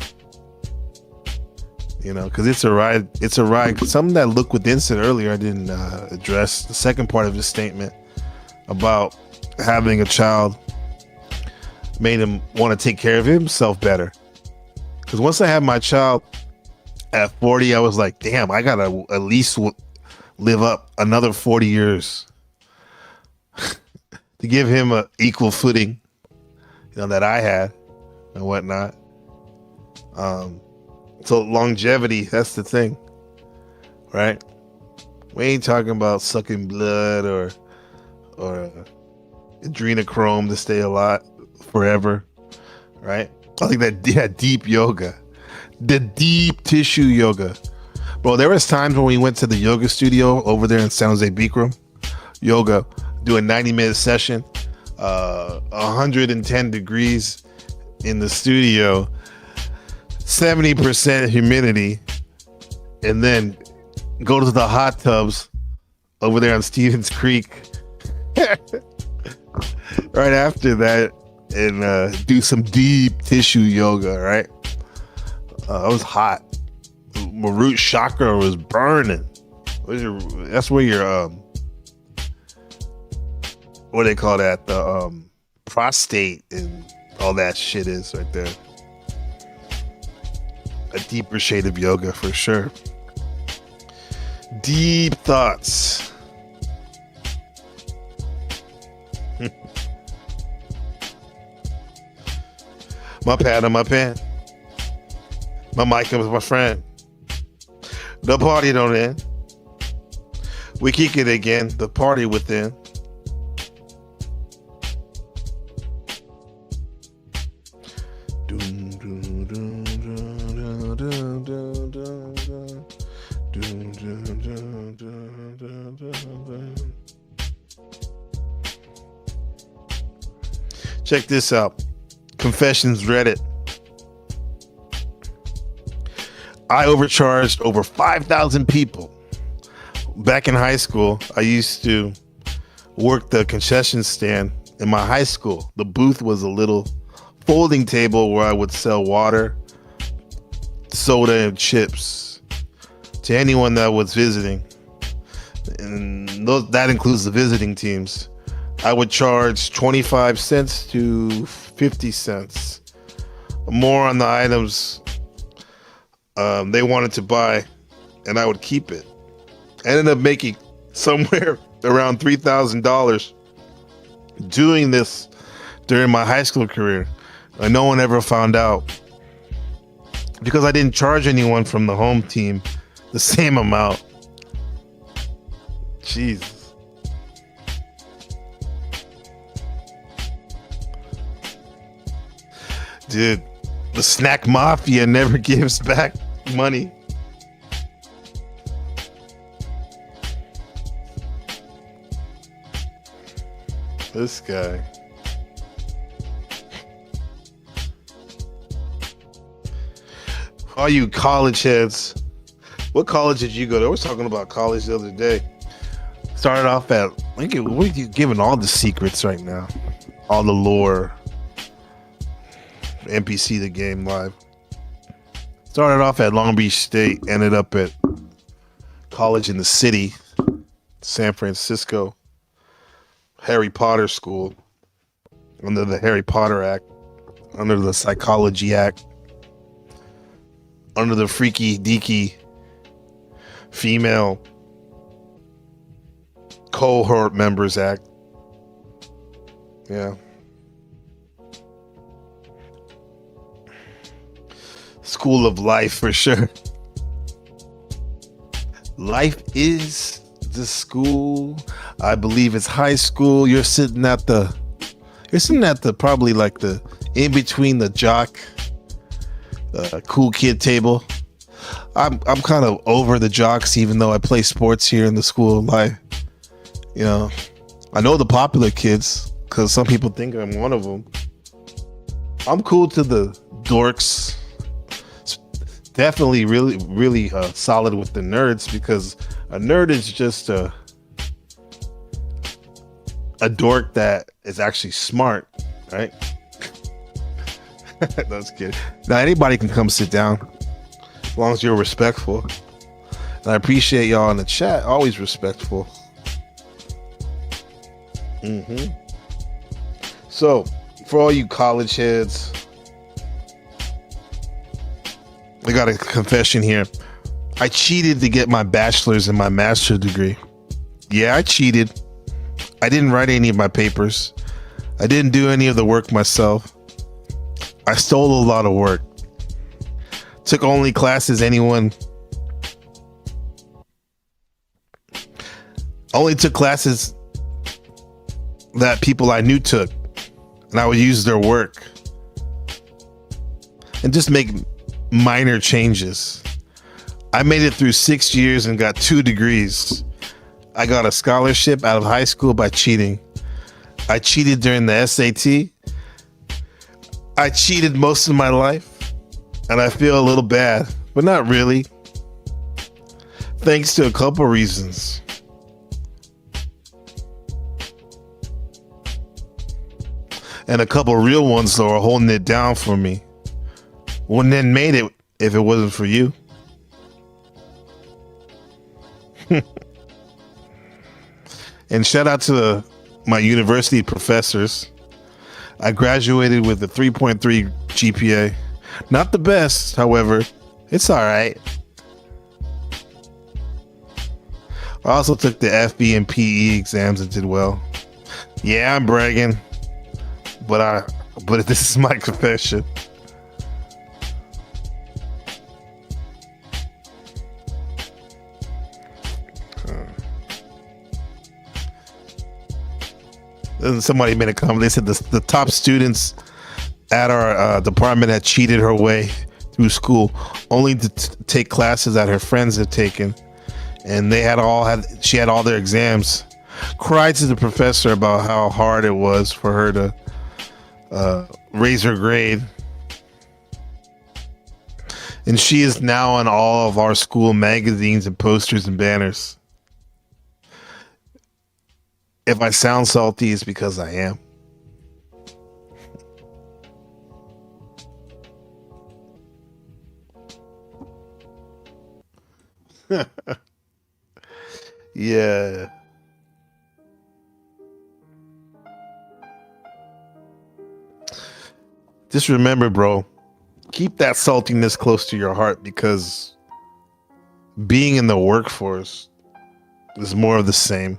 You know, because it's a ride. It's a ride. Something that Look Within said earlier, I didn't address the second part of his statement about having a child made him want to take care of himself better. Because once I had my child at 40, I was like, damn, I gotta at least live up another 40 years to give him a equal footing, that I had and whatnot. So longevity, that's the thing, right? We ain't talking about sucking blood or adrenochrome to stay alive forever, right? I think that deep yoga, the deep tissue yoga. Bro, there was times when we went to the yoga studio over there in San Jose Bikram, yoga, do a 90-minute session, 110 degrees in the studio, 70% humidity, and then go to the hot tubs over there on Stevens Creek right after that and do some deep tissue yoga, right? It was hot. My root chakra was burning. That's where your what do they call that? The prostate and all that shit is right there. A deeper shade of yoga for sure. Deep thoughts. My pad on my pen. My mic is my friend. The party don't end. We kick it again. The party within. Check this out. Confessions Reddit. I overcharged over 5,000 people. Back in high school, I used to work the concession stand in my high school. The booth was a little folding table where I would sell water, soda, and chips to anyone that was visiting. And that includes the visiting teams. I would charge 25 cents to 50 cents. More on the items they wanted to buy, and I would keep it. I ended up making somewhere around $3,000 doing this during my high school career. And no one ever found out because I didn't charge anyone from the home team the same amount. Jesus. Dude, the snack mafia never gives back money. This guy. All you college heads, what college did you go to? I was talking about college the other day. Started off at, what are you giving all the secrets right now? All the lore. NPC the game live. Started off at Long Beach State, ended up at college in the city, San Francisco, Harry Potter School, under the Harry Potter Act, under the Psychology Act, under the Freaky Deaky Female Cohort Members Act. Yeah. School of life for sure. Life is the school. I believe it's high school. You're sitting at the probably like the in between the jock cool kid table. I'm kind of over the jocks, even though I play sports here in the school of life. You know, I know the popular kids because some people think I'm one of them. I'm cool to the dorks. Definitely really solid with the nerds, because a nerd is just a dork that is actually smart, right? That's good. Now anybody can come sit down as long as you're respectful. And I appreciate y'all in the chat, always respectful. So for all you college heads, I got a confession here. I cheated to get my bachelor's and my master's degree. Yeah, I cheated. I didn't write any of my papers. I didn't do any of the work myself. I stole a lot of work. Took only classes anyone Only took classes that people I knew took, and I would use their work and just make minor changes. I made it through 6 years and got 2 degrees. I got a scholarship out of high school by cheating. I cheated during the SAT. I cheated most of my life, and I feel a little bad, but not really. Thanks to a couple reasons. And a couple real ones that are holding it down for me. Wouldn't have made it if it wasn't for you. And shout out to my university professors. I graduated with a 3.3 GPA. Not the best, however. It's all right. I also took the FB and PE exams and did well. Yeah, I'm bragging. But this is my confession. And somebody made a comment. They said the top students at our department had cheated her way through school, only to take classes that her friends had taken, and she had all their exams. Cried to the professor about how hard it was for her to raise her grade, and she is now on all of our school magazines and posters and banners. If I sound salty, it's because I am. Yeah. Just remember, bro, keep that saltiness close to your heart, because being in the workforce is more of the same.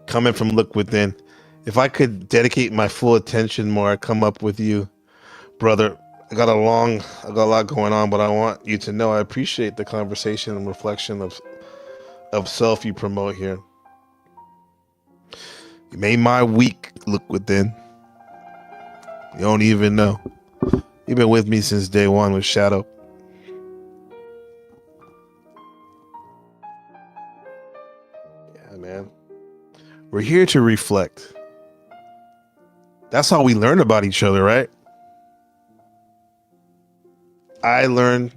Coming from Look Within, if I could dedicate my full attention more, I'd come up with you, brother. I got a lot going on, but I want you to know I appreciate the conversation and reflection of self you promote here. You made my week, Look Within. You don't even know. You've been with me since day one with Shadow. Yeah, man. We're here to reflect. That's how we learn about each other, right? I learn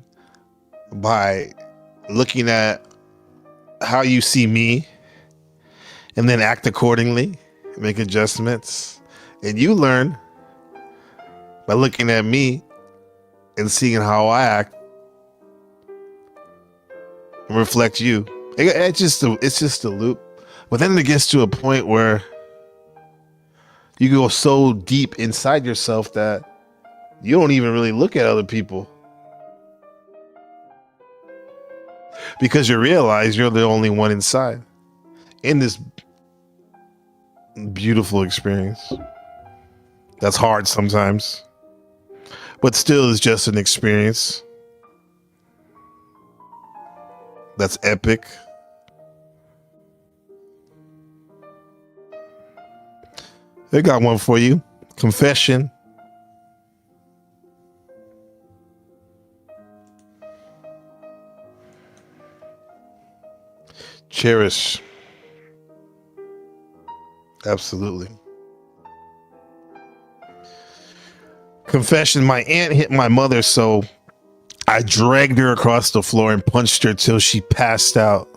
by looking at how you see me and then act accordingly, make adjustments. And you learn by looking at me and seeing how I act and reflect you. It's just a loop. But then it gets to a point where you go so deep inside yourself that you don't even really look at other people, because you realize you're the only one inside in this beautiful experience. That's hard sometimes, but still is just an experience that's epic. I got one for you. Confession. Cherish. Absolutely. Confession. My aunt hit my mother, so I dragged her across the floor and punched her till she passed out.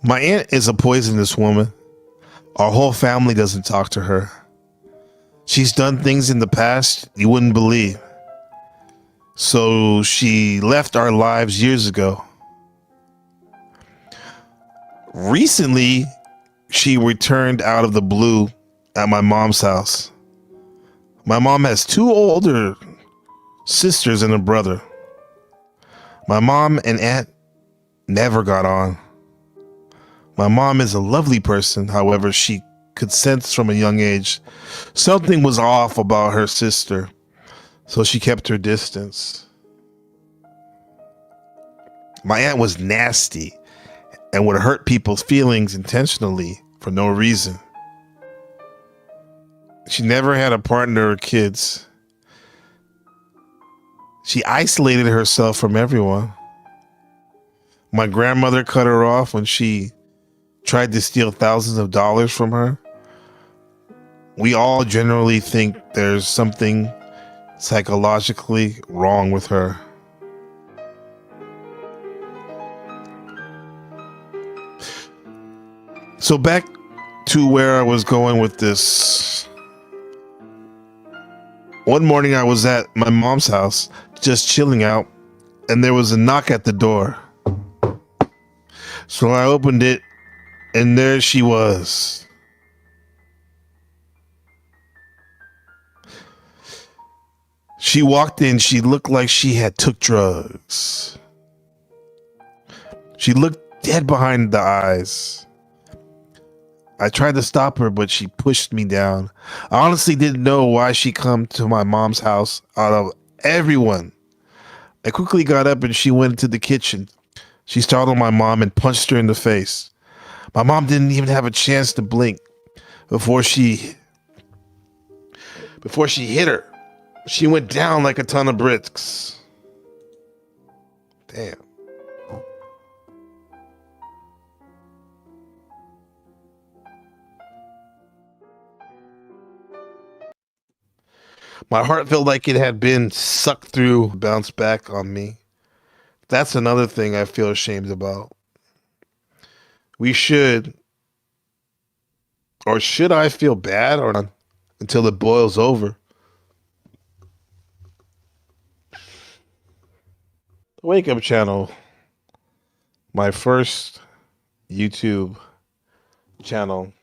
My aunt is a poisonous woman. Our whole family doesn't talk to her. She's done things in the past you wouldn't believe. So she left our lives years ago. Recently, she returned out of the blue at my mom's house. My mom has 2 older sisters and a brother. My mom and aunt never got on. My mom is a lovely person. However, she could sense from a young age something was off about her sister, so she kept her distance. My aunt was nasty and would hurt people's feelings intentionally for no reason. She never had a partner or kids. She isolated herself from everyone. My grandmother cut her off when she tried to steal thousands of dollars from her. We all generally think there's something psychologically wrong with her. So back to where I was going with this. One morning I was at my mom's house just chilling out, and there was a knock at the door. So I opened it, and there she was. She walked in, she looked like she had took drugs. She looked dead behind the eyes. I tried to stop her, but she pushed me down. I honestly didn't know why she come to my mom's house out of everyone. I quickly got up and she went into the kitchen. She startled my mom and punched her in the face. My mom didn't even have a chance to blink before she hit her. She went down like a ton of bricks. Damn. My heart felt like it had been sucked through, bounced back on me. That's another thing I feel ashamed about. We should, or should I feel bad or not until it boils over? The Wake Up Channel, my first YouTube channel.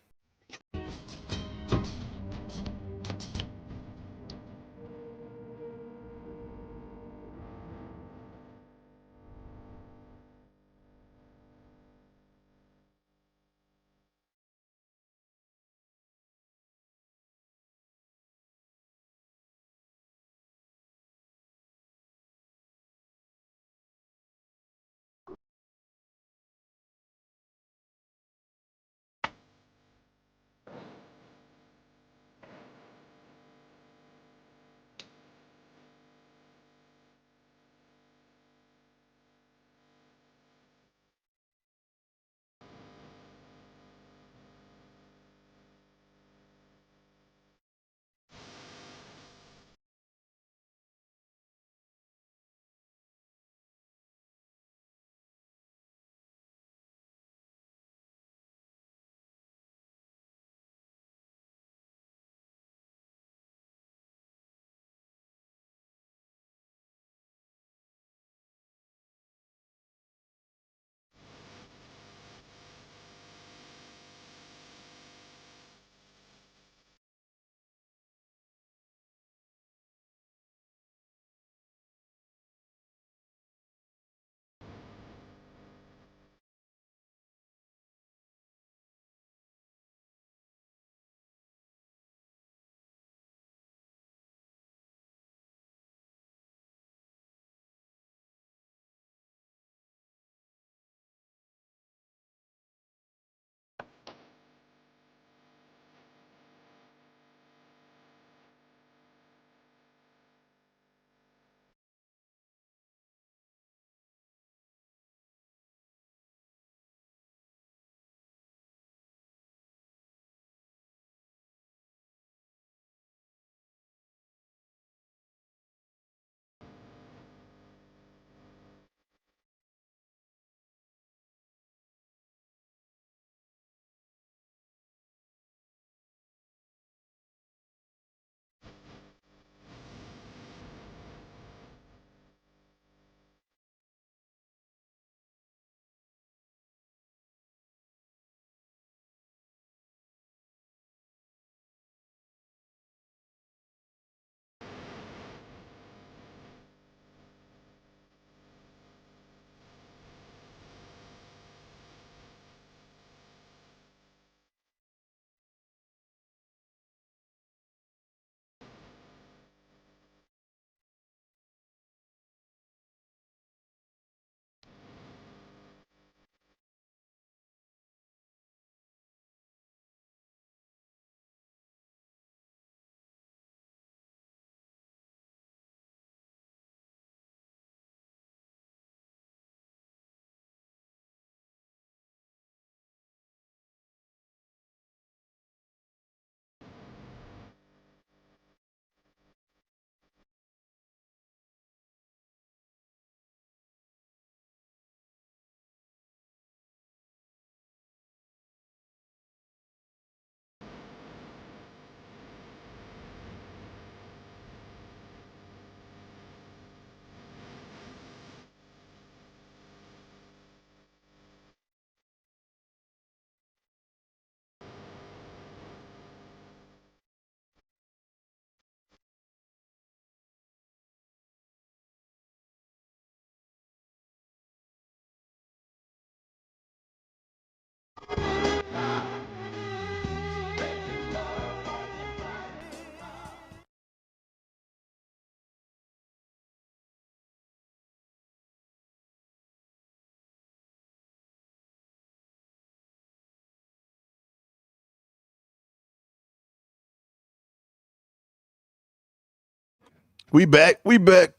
We back. We back.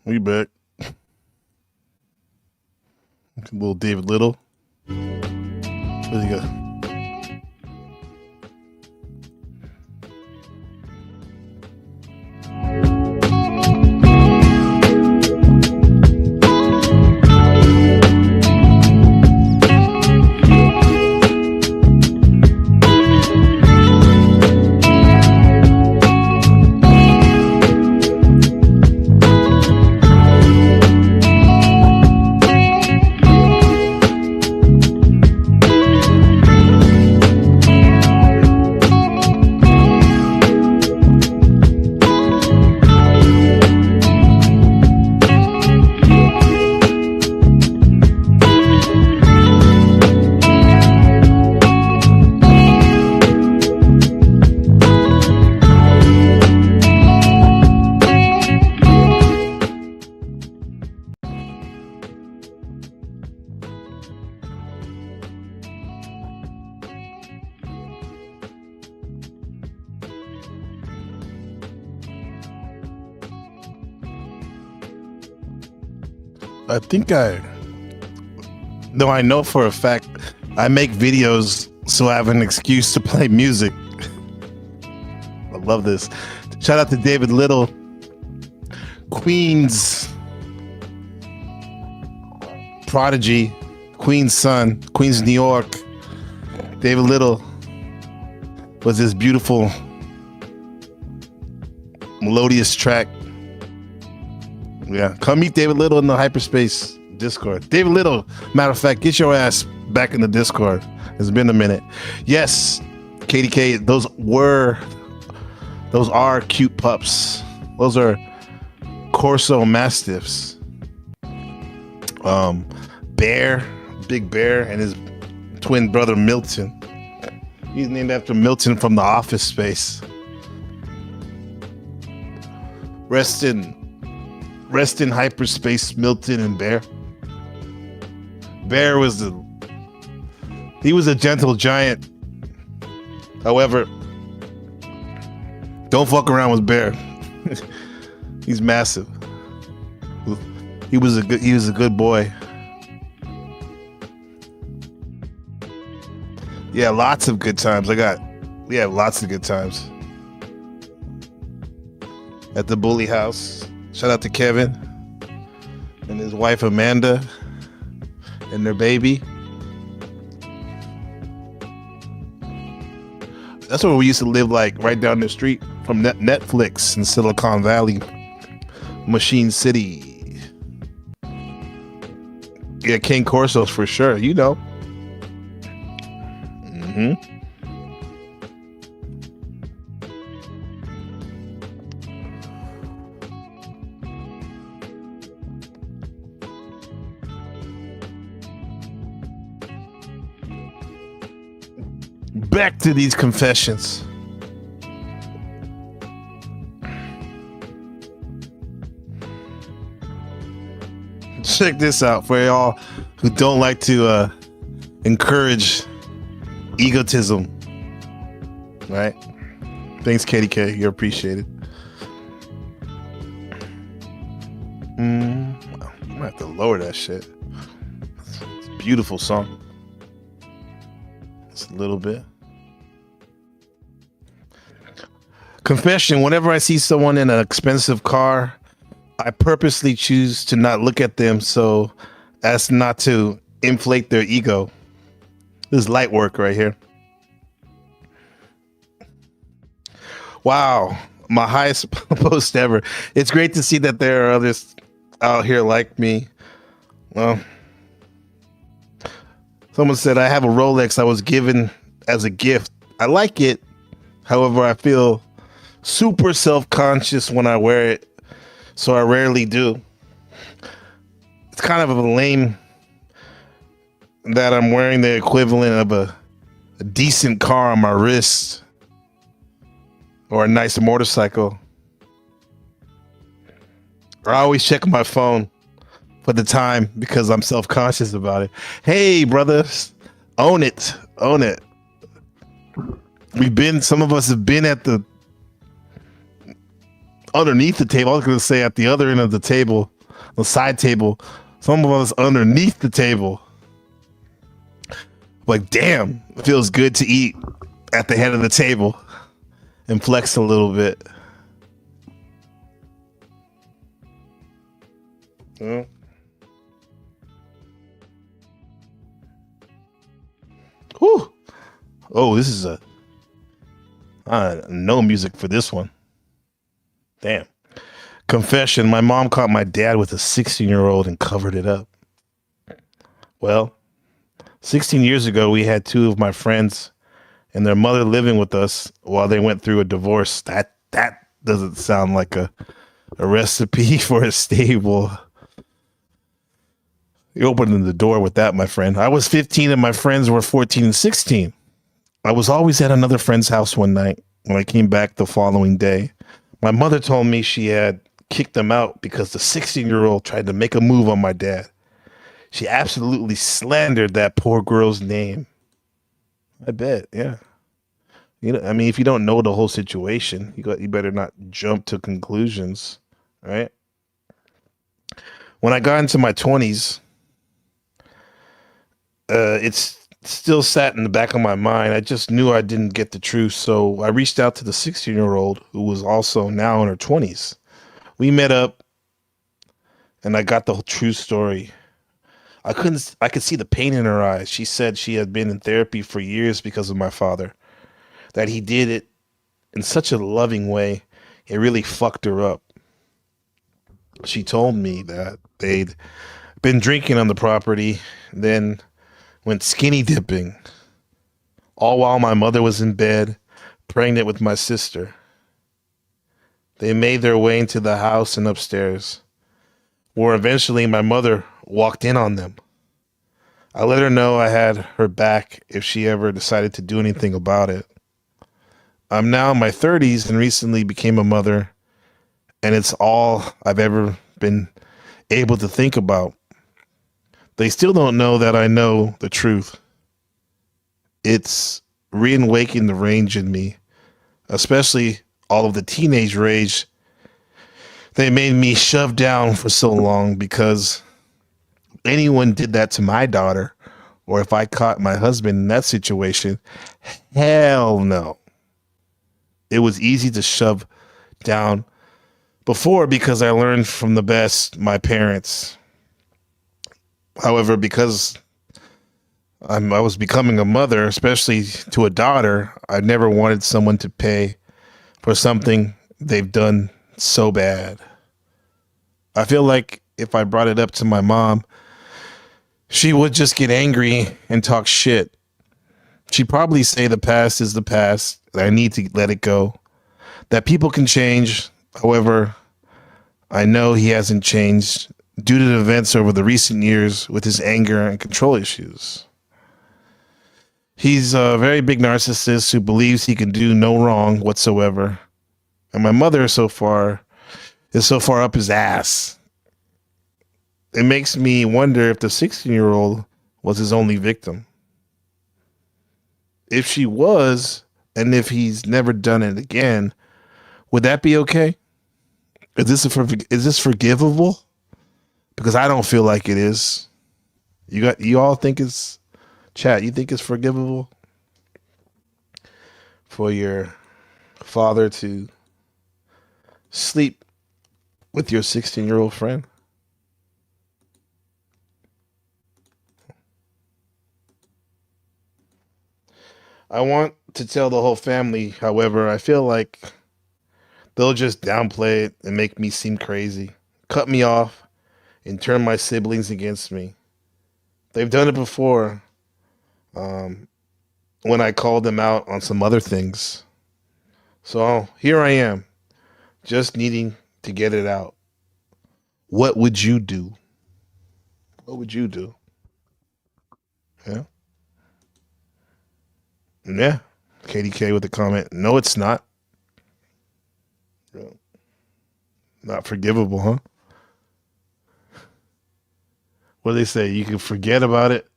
We back. Little David Little. There you go. I know for a fact I make videos so I have an excuse to play music. I love this. Shout out to David Little, Queen's prodigy, Queen's son, Queens, New York. David Little was this beautiful, melodious track. Yeah, come meet David Little in the Hyperspace Discord. David Little, matter of fact, get your ass back in the Discord. It's been a minute. Yes, KDK, those are cute pups. Those are Corso Mastiffs. Bear, Big Bear, and his twin brother Milton. He's named after Milton from The Office Space. Rest in hyperspace, Milton and Bear. Bear was a gentle giant. However, don't fuck around with Bear. He's massive. He was a good boy. Yeah, lots of good times. We have lots of good times at the Bully House. Shout out to Kevin and his wife Amanda and their baby. That's where we used to live, like right down the street from Netflix in Silicon Valley, Machine City. Yeah, King Corso's for sure, you know. Back to these confessions. Check this out for y'all who don't like to encourage egotism. Right? Thanks, KDK. You're appreciated. I'm gonna have to lower that shit. It's a beautiful song. Just a little bit. Confession, whenever I see someone in an expensive car, I purposely choose to not look at them so as not to inflate their ego. This is light work right here. Wow, my highest post ever. It's great to see that there are others out here like me. Well, someone said I have a Rolex I was given as a gift. I like it. However, I feel super self-conscious when I wear it, so I rarely do. It's kind of a lame that I'm wearing the equivalent of a decent car on my wrist or a nice motorcycle. I always check my phone for the time because I'm self-conscious about it. Hey, brothers, own it. Own it. Some of us have been at the underneath the table. I was going to say at the other end of the table, the side table. Some of us underneath the table. Like, damn, it feels good to eat at the head of the table and flex a little bit. Yeah. Whew. Oh, this is no music for this one. Damn. Confession. My mom caught my dad with a 16-year-old and covered it up. Well, 16 years ago, we had two of my friends and their mother living with us while they went through a divorce. That doesn't sound like a recipe for a stable. You're opening the door with that, my friend. I was 15 and my friends were 14 and 16. I was always at another friend's house one night. When I came back the following day, my mother told me she had kicked them out because the 16-year-old tried to make a move on my dad. She absolutely slandered that poor girl's name. I bet, yeah. You know, I mean, if you don't know the whole situation, you better not jump to conclusions, right? When I got into my 20s, it's still sat in the back of my mind. I just knew I didn't get the truth, so I reached out to the 16-year-old who was also now in her 20s. We met up, and I got the whole true story. I could see the pain in her eyes. She said she had been in therapy for years because of my father, that he did it in such a loving way. It really fucked her up. She told me that they'd been drinking on the property, then went skinny dipping, all while my mother was in bed, pregnant with my sister. They made their way into the house and upstairs, where eventually my mother walked in on them. I let her know I had her back if she ever decided to do anything about it. I'm now in my 30s and recently became a mother, and it's all I've ever been able to think about. They still don't know that I know the truth. It's reawakened the rage in me, especially all of the teenage rage they made me shove down for so long, because anyone did that to my daughter, or if I caught my husband in that situation, hell no. It was easy to shove down before because I learned from the best, my parents. However, because I was becoming a mother, especially to a daughter, I never wanted someone to pay for something they've done so bad. I feel like if I brought it up to my mom, she would just get angry and talk shit. She'd probably say the past is the past, that I need to let it go, that people can change. However, I know he hasn't changed due to the events over the recent years with his anger and control issues. He's a very big narcissist who believes he can do no wrong whatsoever. And my mother is so far up his ass. It makes me wonder if the 16-year-old was his only victim. If she was, and if he's never done it again, would that be okay? Is this forgivable? Because I don't feel like it is. You all think it's, chat, you think it's forgivable for your father to sleep with your 16-year-old friend? I want to tell the whole family, however, I feel like they'll just downplay it and make me seem crazy, cut me off, and turn my siblings against me. They've done it before, when I called them out on some other things. So here I am, just needing to get it out. What would you do? What would you do? Yeah. Yeah. KDK with the comment, no, it's not. Not forgivable, huh? What do they say? You can forget about it.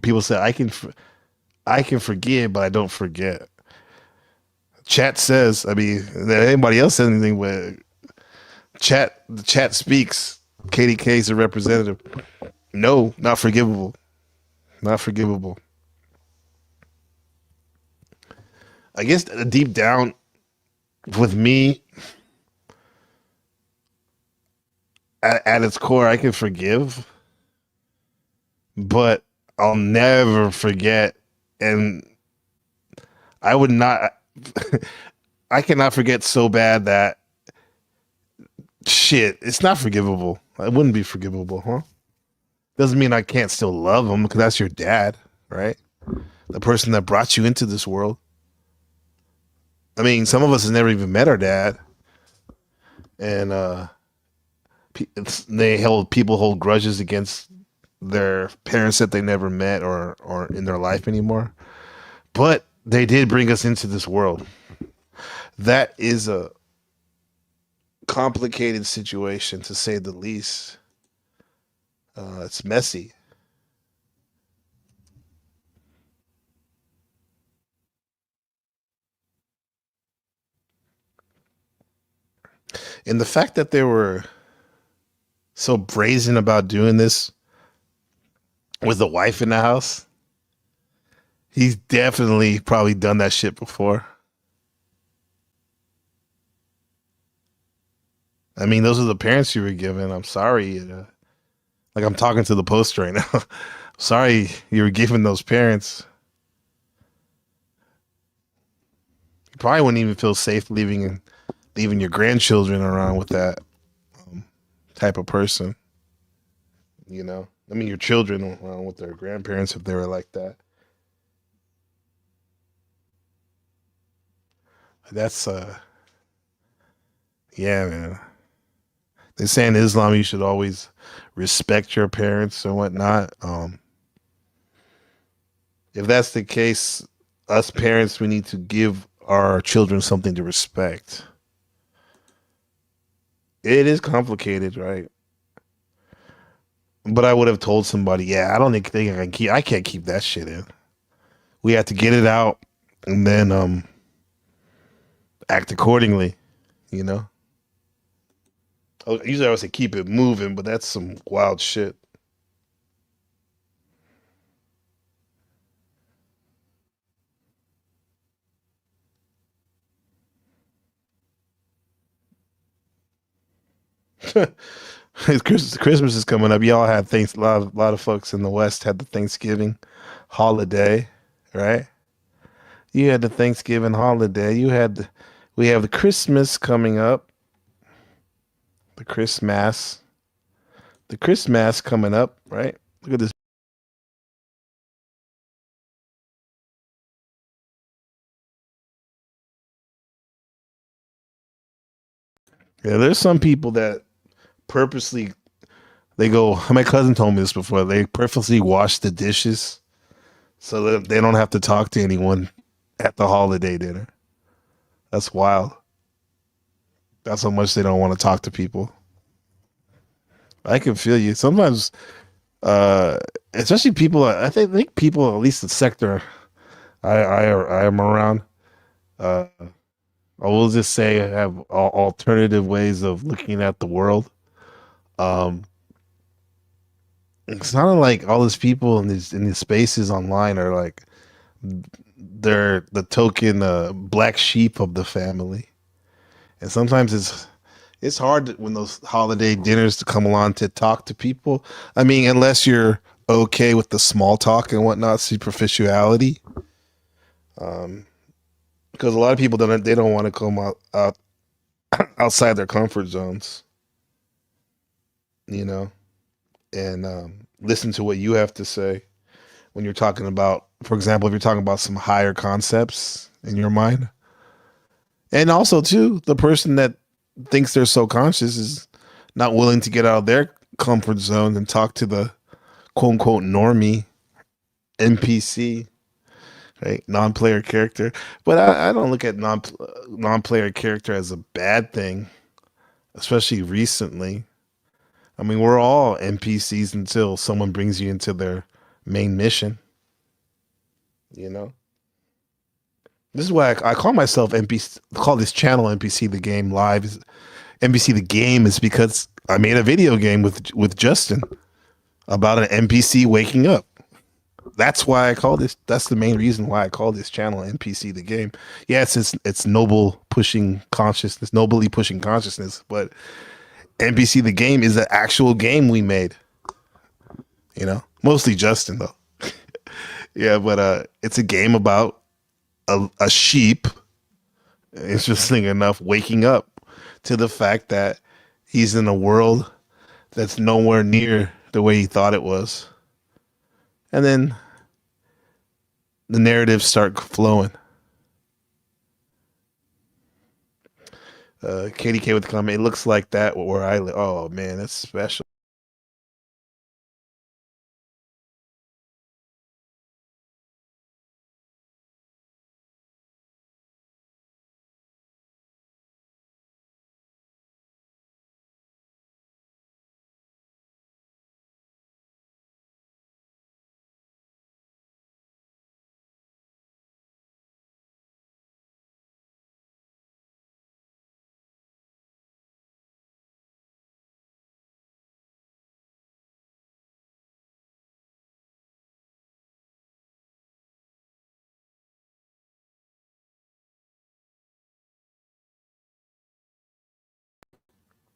People say I can forgive, but I don't forget. Chat says, I mean, if anybody else says anything, but the chat speaks. KDK is a representative. No, not forgivable. Not forgivable. I guess deep down with me, at its core, I can forgive, but I'll never forget. And I would not, I cannot forget so bad that shit, it's not forgivable. It wouldn't be forgivable, huh? Doesn't mean I can't still love him because that's your dad, right? The person that brought you into this world. I mean, some of us have never even met our dad, and people hold grudges against their parents that they never met or in their life anymore. But they did bring us into this world. That is a complicated situation, to say the least. It's messy. And the fact that they were so brazen about doing this with a wife in the house, he's definitely probably done that shit before. I mean, those are the parents you were given. I'm sorry. Like, I'm talking to the post right now. Sorry you were given those parents. You probably wouldn't even feel safe leaving your grandchildren around with that type of person. You know, I mean, your children around with their grandparents if they were like that. That's yeah, man. They say in Islam you should always respect your parents and whatnot. If that's the case, us parents, we need to give our children something to respect. It is complicated, right? But I would have told somebody, yeah, I don't think I can't keep that shit in. We have to get it out and then act accordingly, you know? Usually I would say keep it moving, but that's some wild shit. Christmas is coming up. Y'all had things. A lot of folks in the West had the Thanksgiving holiday, right? You had the Thanksgiving holiday. We have the Christmas coming up. The Christmas. The Christmas coming up, right? Look at this. Yeah, there's some people that purposely they go. My cousin told me this before. They purposely wash the dishes so that they don't have to talk to anyone at the holiday dinner. That's wild. That's how much they don't want to talk to people. I can feel you. Sometimes, uh, especially people. I think people, at least the sector I am around. Uh, I will just say have alternative ways of looking at the world. Um, it's not like all these people in these spaces online are like they're the token black sheep of the family, and sometimes it's hard when those holiday dinners to come along to talk to people. I mean, unless you're okay with the small talk and whatnot, superficiality. Um, because a lot of people don't want to come out outside their comfort zones, you know, and listen to what you have to say when you're talking about, for example, if you're talking about some higher concepts in your mind. And also, too, the person that thinks they're so conscious is not willing to get out of their comfort zone and talk to the quote unquote normie NPC, right? Non-player character. But I don't look at non-player character as a bad thing, especially recently. I mean, we're all NPCs until someone brings you into their main mission, you know? This is why I call myself NPC. Call this channel NPC the Game Live. NPC the Game is because I made a video game with Justin about an NPC waking up. That's why I call this. That's the main reason why I call this channel NPC the Game. Yes, it's noble pushing consciousness, nobly pushing consciousness, but NPC the Game is the actual game we made. Mostly Justin though. Yeah, but it's a game about a sheep. Interesting enough, waking up to the fact that he's in a world that's nowhere near the way he thought it was, and then the narratives start flowing. KDK with the comment. It looks like that where I live. Oh man, that's special.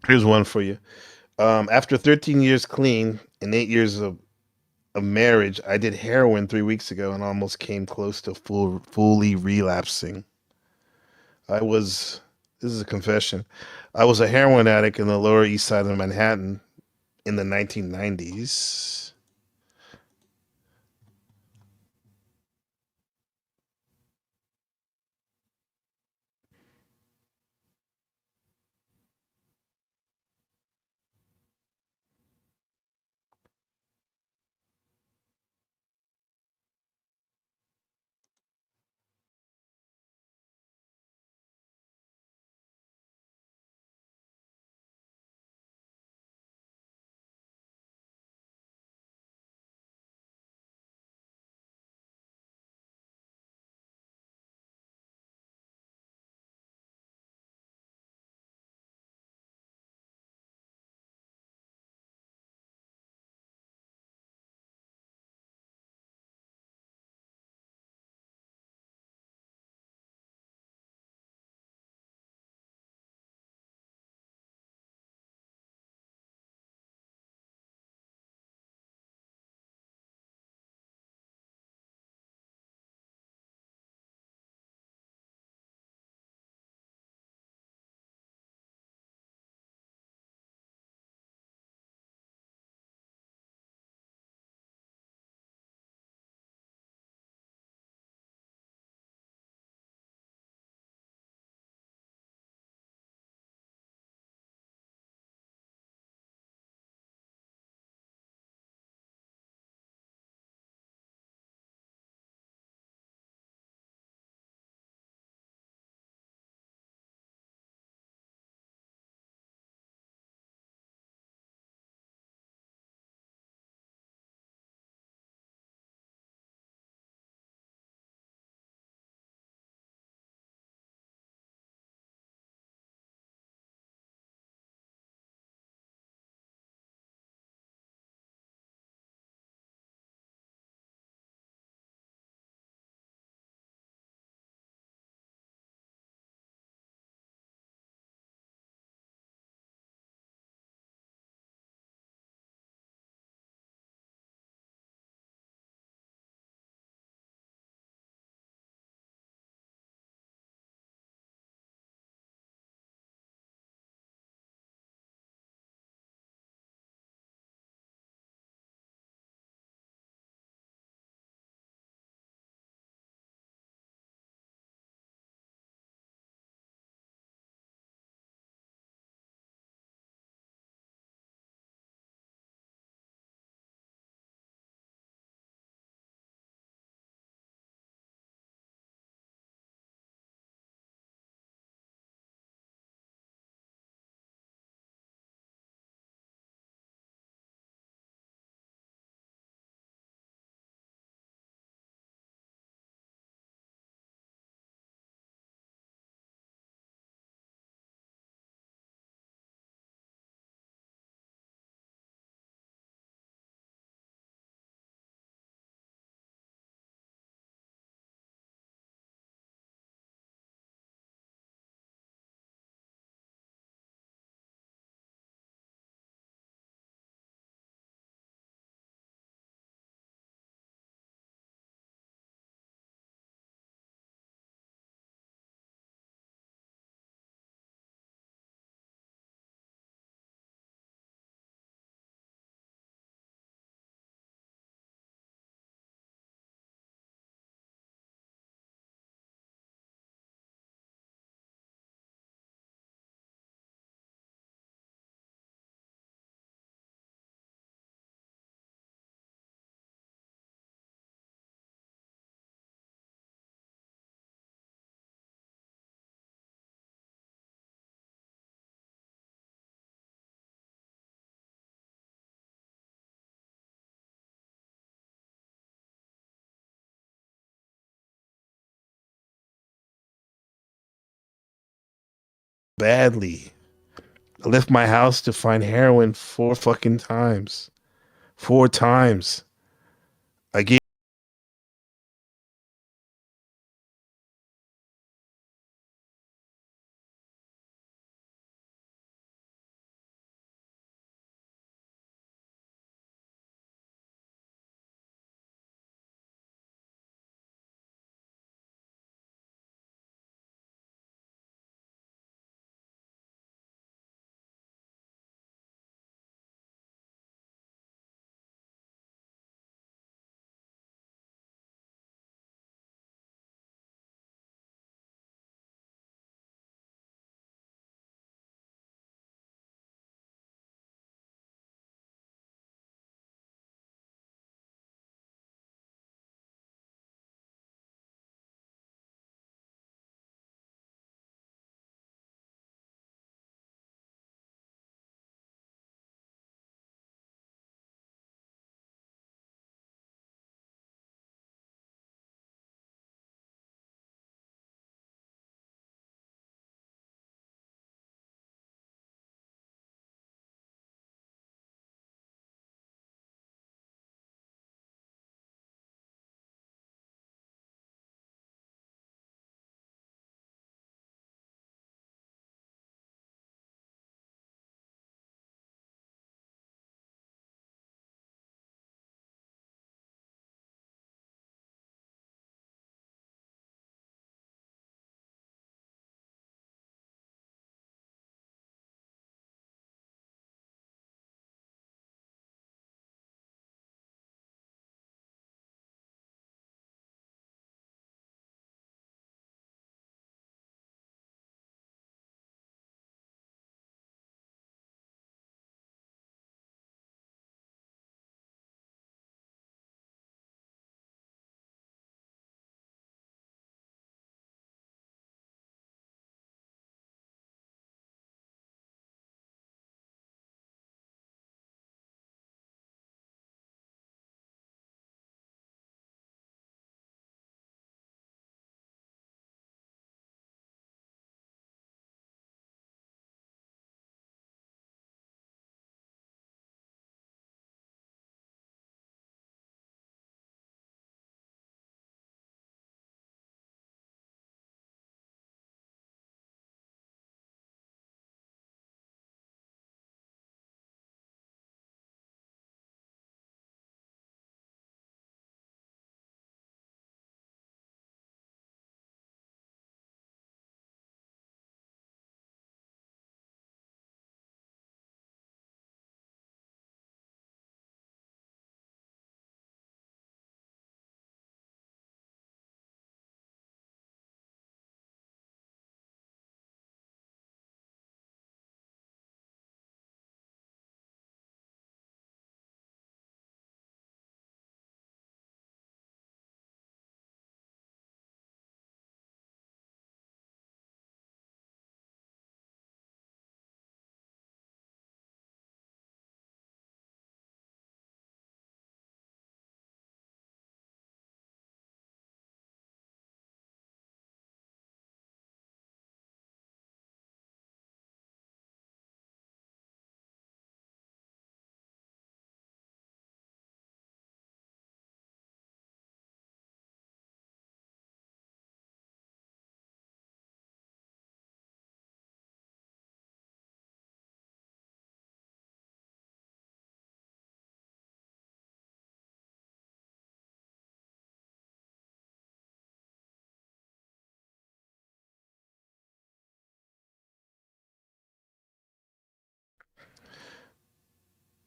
Here's one for you. After 13 years clean and 8 years of marriage, I did heroin 3 weeks ago and almost came close to fully relapsing. I was, this is a confession. I was a heroin addict in the Lower East Side of Manhattan in the 1990s. badly. I left my house to find heroin 4 fucking times. 4 times. I gave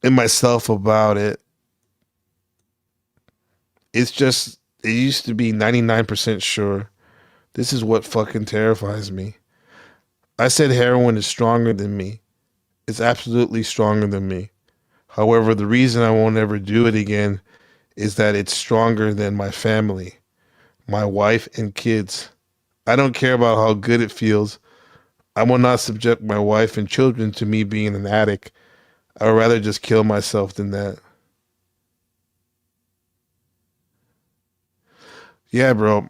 in myself about it. It's just, it used to be 99% sure. This is what fucking terrifies me. I said heroin is stronger than me. It's absolutely stronger than me. However, the reason I won't ever do it again is that it's stronger than my family, my wife and kids. I don't care about how good it feels. I will not subject my wife and children to me being an addict. I would rather just kill myself than that. Yeah, bro.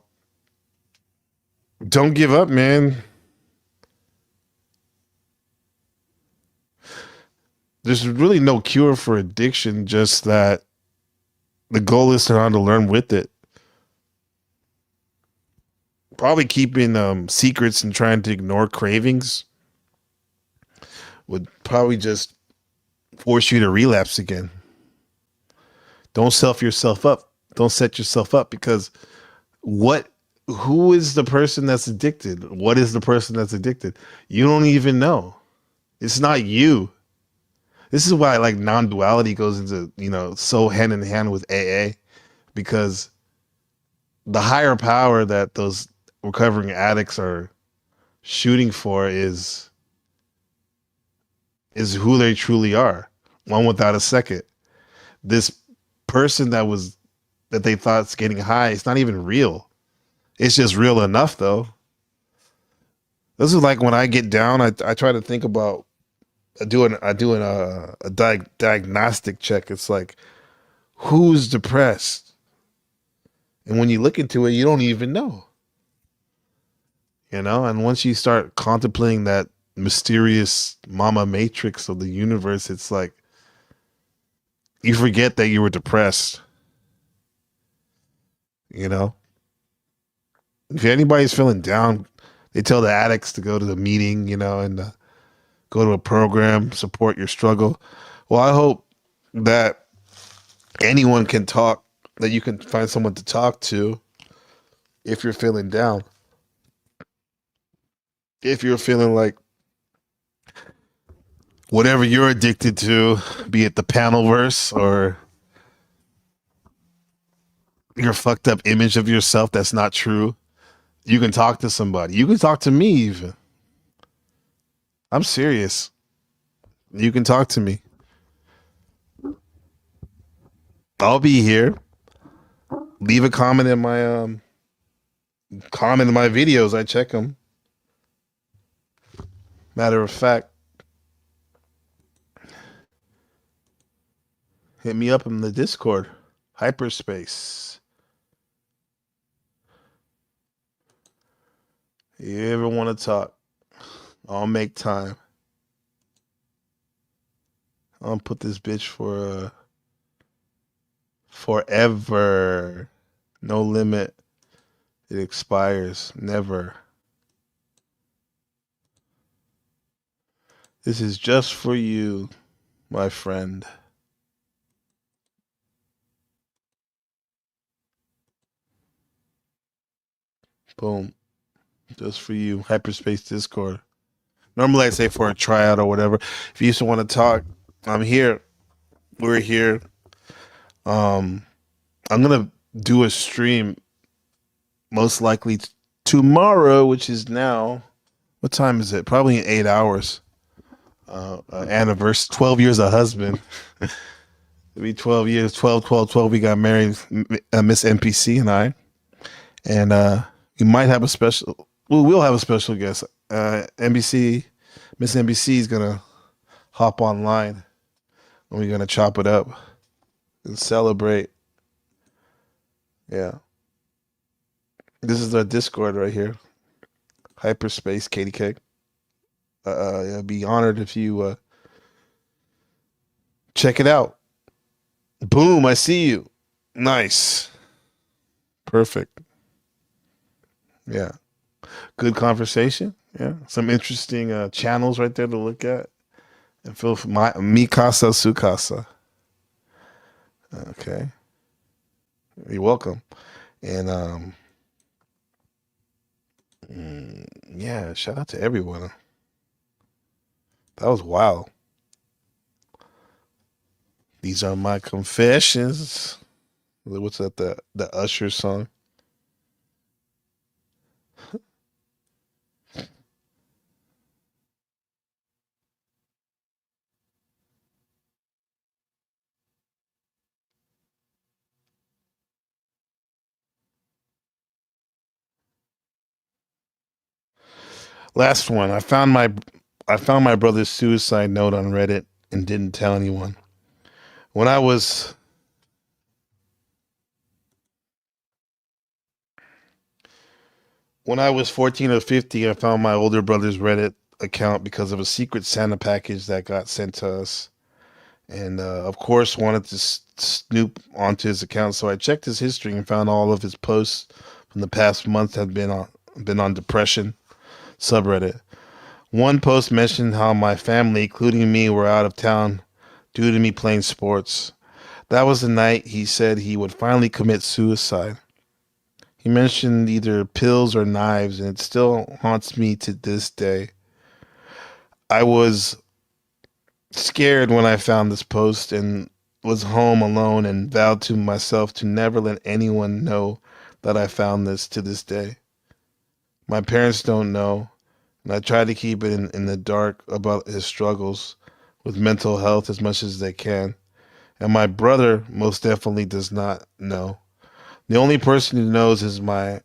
Don't give up, man. there's really no cure for addiction, just that the goal is to learn to learn with it. Probably keeping secrets and trying to ignore cravings would probably just force you to relapse again. Don't self yourself up. Don't set yourself up, because what who is the person that's addicted? What is the person that's addicted? You don't even know. It's not you. This is why like non-duality goes into, so hand in hand with AA, because the higher power that those recovering addicts are shooting for is who they truly are. One without a second. This person that they thought's getting high, it's not even real. It's just real enough though. This is like when I get down, I try to think about doing a diagnostic check. It's like, who's depressed? And when you look into it, you don't even know. And once you start contemplating that mysterious mama matrix of the universe, it's like you forget that you were depressed. If anybody's feeling down, they tell the addicts to go to the meeting, and go to a program, support your struggle. Well, I hope that anyone can talk, that you can find someone to talk to if you're feeling down. If you're feeling like whatever you're addicted to, be it the panel verse or your fucked up image of yourself that's not true, you can talk to somebody. You can talk to me even. I'm serious. You can talk to me. I'll be here. Leave a comment in my videos. I check them. Matter of fact, hit me up in the Discord. Hyperspace. You ever want to talk? I'll make time. I'll put this bitch for forever. No limit. It expires. Never. This is just for you, my friend. Boom. Just for you. Hyperspace Discord. Normally I say for a tryout or whatever. If you used to want to talk, I'm here. We're here. I'm gonna do a stream most likely tomorrow, which is now. What time is it? Probably in 8 hours. Anniversary, 12 years a husband. It'll be 12 years, 12. We got married, Miss NPC and I. And we might have a special, we'll have a special guest. NBC, Miss NBC is going to hop online and we're going to chop it up and celebrate. Yeah. This is our Discord right here. Hyperspace KDK. I'd be honored if you check it out. Boom, I see you. Nice. Perfect. Yeah. Good conversation. Yeah. Some interesting channels right there to look at. And feel for mi casa, su casa. Okay. You're welcome. And yeah, shout out to everyone. That was wild. These are my confessions. What's that? The Usher song. Last one. I found my brother's suicide note on Reddit and didn't tell anyone. When I was 14 or 15, I found my older brother's Reddit account because of a secret Santa package that got sent to us. and of course wanted to snoop onto his account. So I checked his history and found all of his posts from the past month had been on depression subreddit. One post mentioned how my family, including me, were out of town due to me playing sports. That was the night he said he would finally commit suicide. He mentioned either pills or knives, and it still haunts me to this day. I was scared when I found this post and was home alone and vowed to myself to never let anyone know that I found this to this day. My parents don't know, and I try to keep it in the dark about his struggles with mental health as much as they can. And my brother most definitely does not know. The only person who knows is my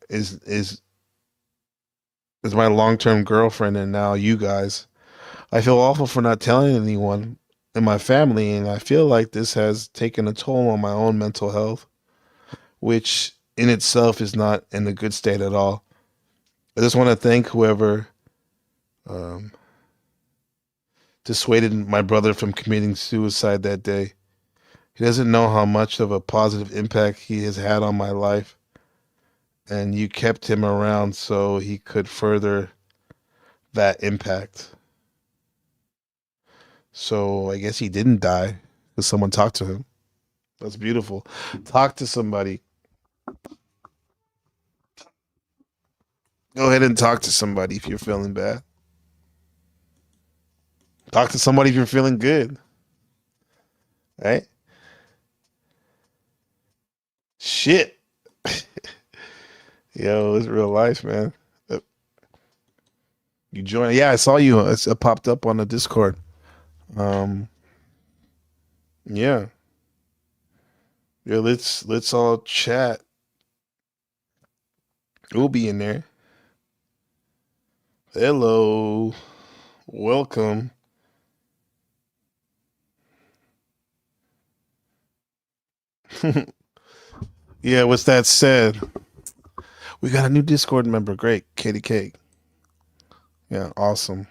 long-term girlfriend and now you guys. I feel awful for not telling anyone in my family, and I feel like this has taken a toll on my own mental health, which in itself is not in a good state at all. I just want to thank whoever um, dissuaded my brother from committing suicide that day. He doesn't know how much of a positive impact he has had on my life, and you kept him around so he could further that impact. So I guess he didn't die because someone talked to him. That's beautiful. Talk to somebody. Go ahead and talk to somebody if you're feeling bad. Talk to somebody if you're feeling good. Right? Shit. Yo, it's real life, man. You joined. Yeah, I saw you. It popped up on the Discord. Um, yeah. Yeah, let's all chat. We'll be in there. Hello. Welcome. Yeah, with that said, we got a new Discord member. Great. Katie Cake. Yeah, awesome.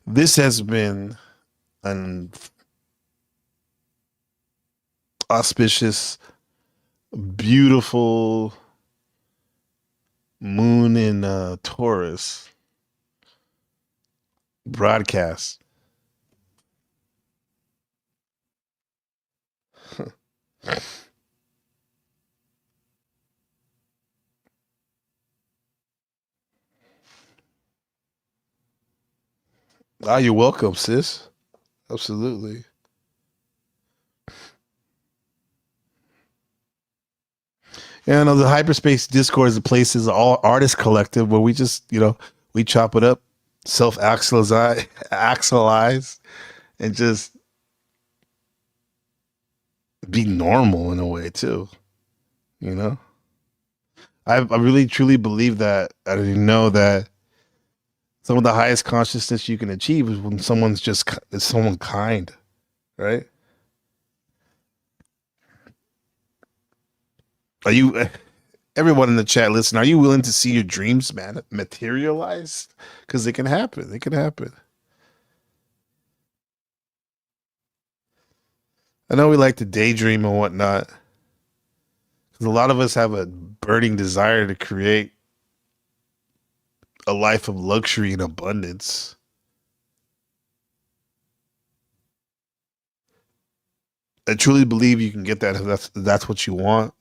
This has been an auspicious, beautiful moon in Taurus broadcast. Ah, you're welcome, sis. Absolutely. Yeah, no, the hyperspace Discord is a place is all artist collective where we just, we chop it up, self actualize, and just be normal in a way too. You know, I really truly believe that. I didn't know that some of the highest consciousness you can achieve is when is someone kind, right? Are you everyone in the chat? Listen, are you willing to see your dreams materialize? Because it can happen. It can happen. I know we like to daydream and whatnot. Because a lot of us have a burning desire to create a life of luxury and abundance. I truly believe you can get that if that's what you want.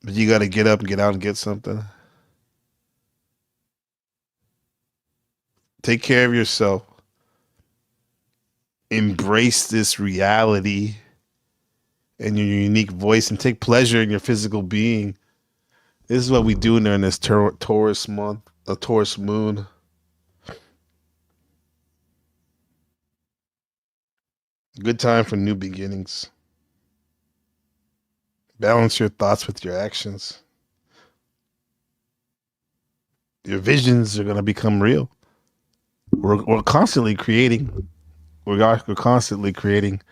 But you got to get up and get out and get something. Take care of yourself. Embrace this reality and your unique voice and take pleasure in your physical being. This is what we do during this Taurus month, a Taurus moon. Good time for new beginnings. Balance your thoughts with your actions. Your visions are going to become real. We're constantly creating. We're constantly creating.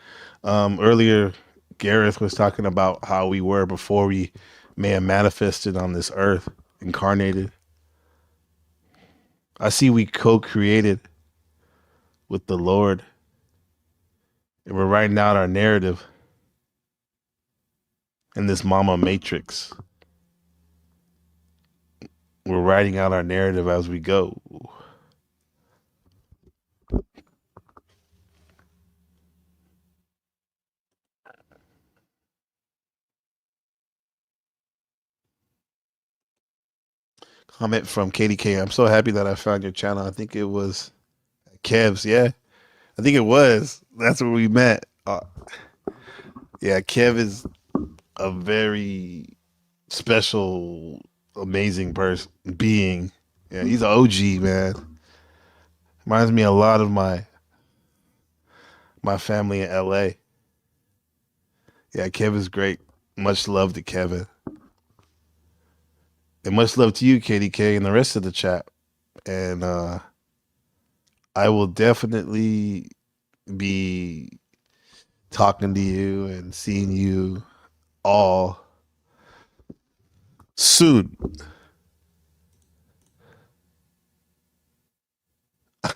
Earlier, Gareth was talking about how we were before we may have manifested on this earth, incarnated. I see we co-created with the Lord And we're writing out our narrative in this mama matrix. We're writing out our narrative as we go. Comment from Katie K. I'm so happy that I found your channel. I think it was Kev's. Yeah, I think it was. That's where we met. Yeah, Kev is a very special, amazing person, being. Yeah, he's an OG, man. Reminds me a lot of my family in LA. Yeah, Kevin's great. Much love to Kevin. And much love to you, KDK, and the rest of the chat. And I will definitely be talking to you and seeing you all soon.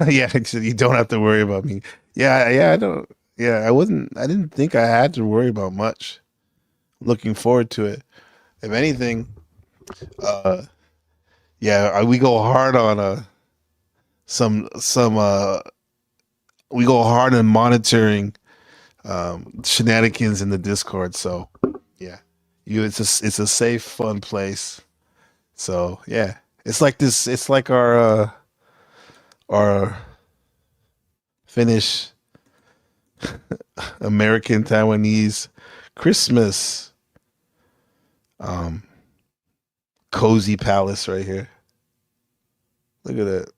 Yeah, you don't have to worry about me. Yeah, I don't. Yeah, I didn't think I had to worry about much. Looking forward to it. If anything, uh, yeah, we go hard on some we go hard on monitoring shenanigans in the Discord. So yeah, it's a safe, fun place. So yeah, it's like this. It's like our Finnish American Taiwanese Christmas cozy palace right here. Look at that.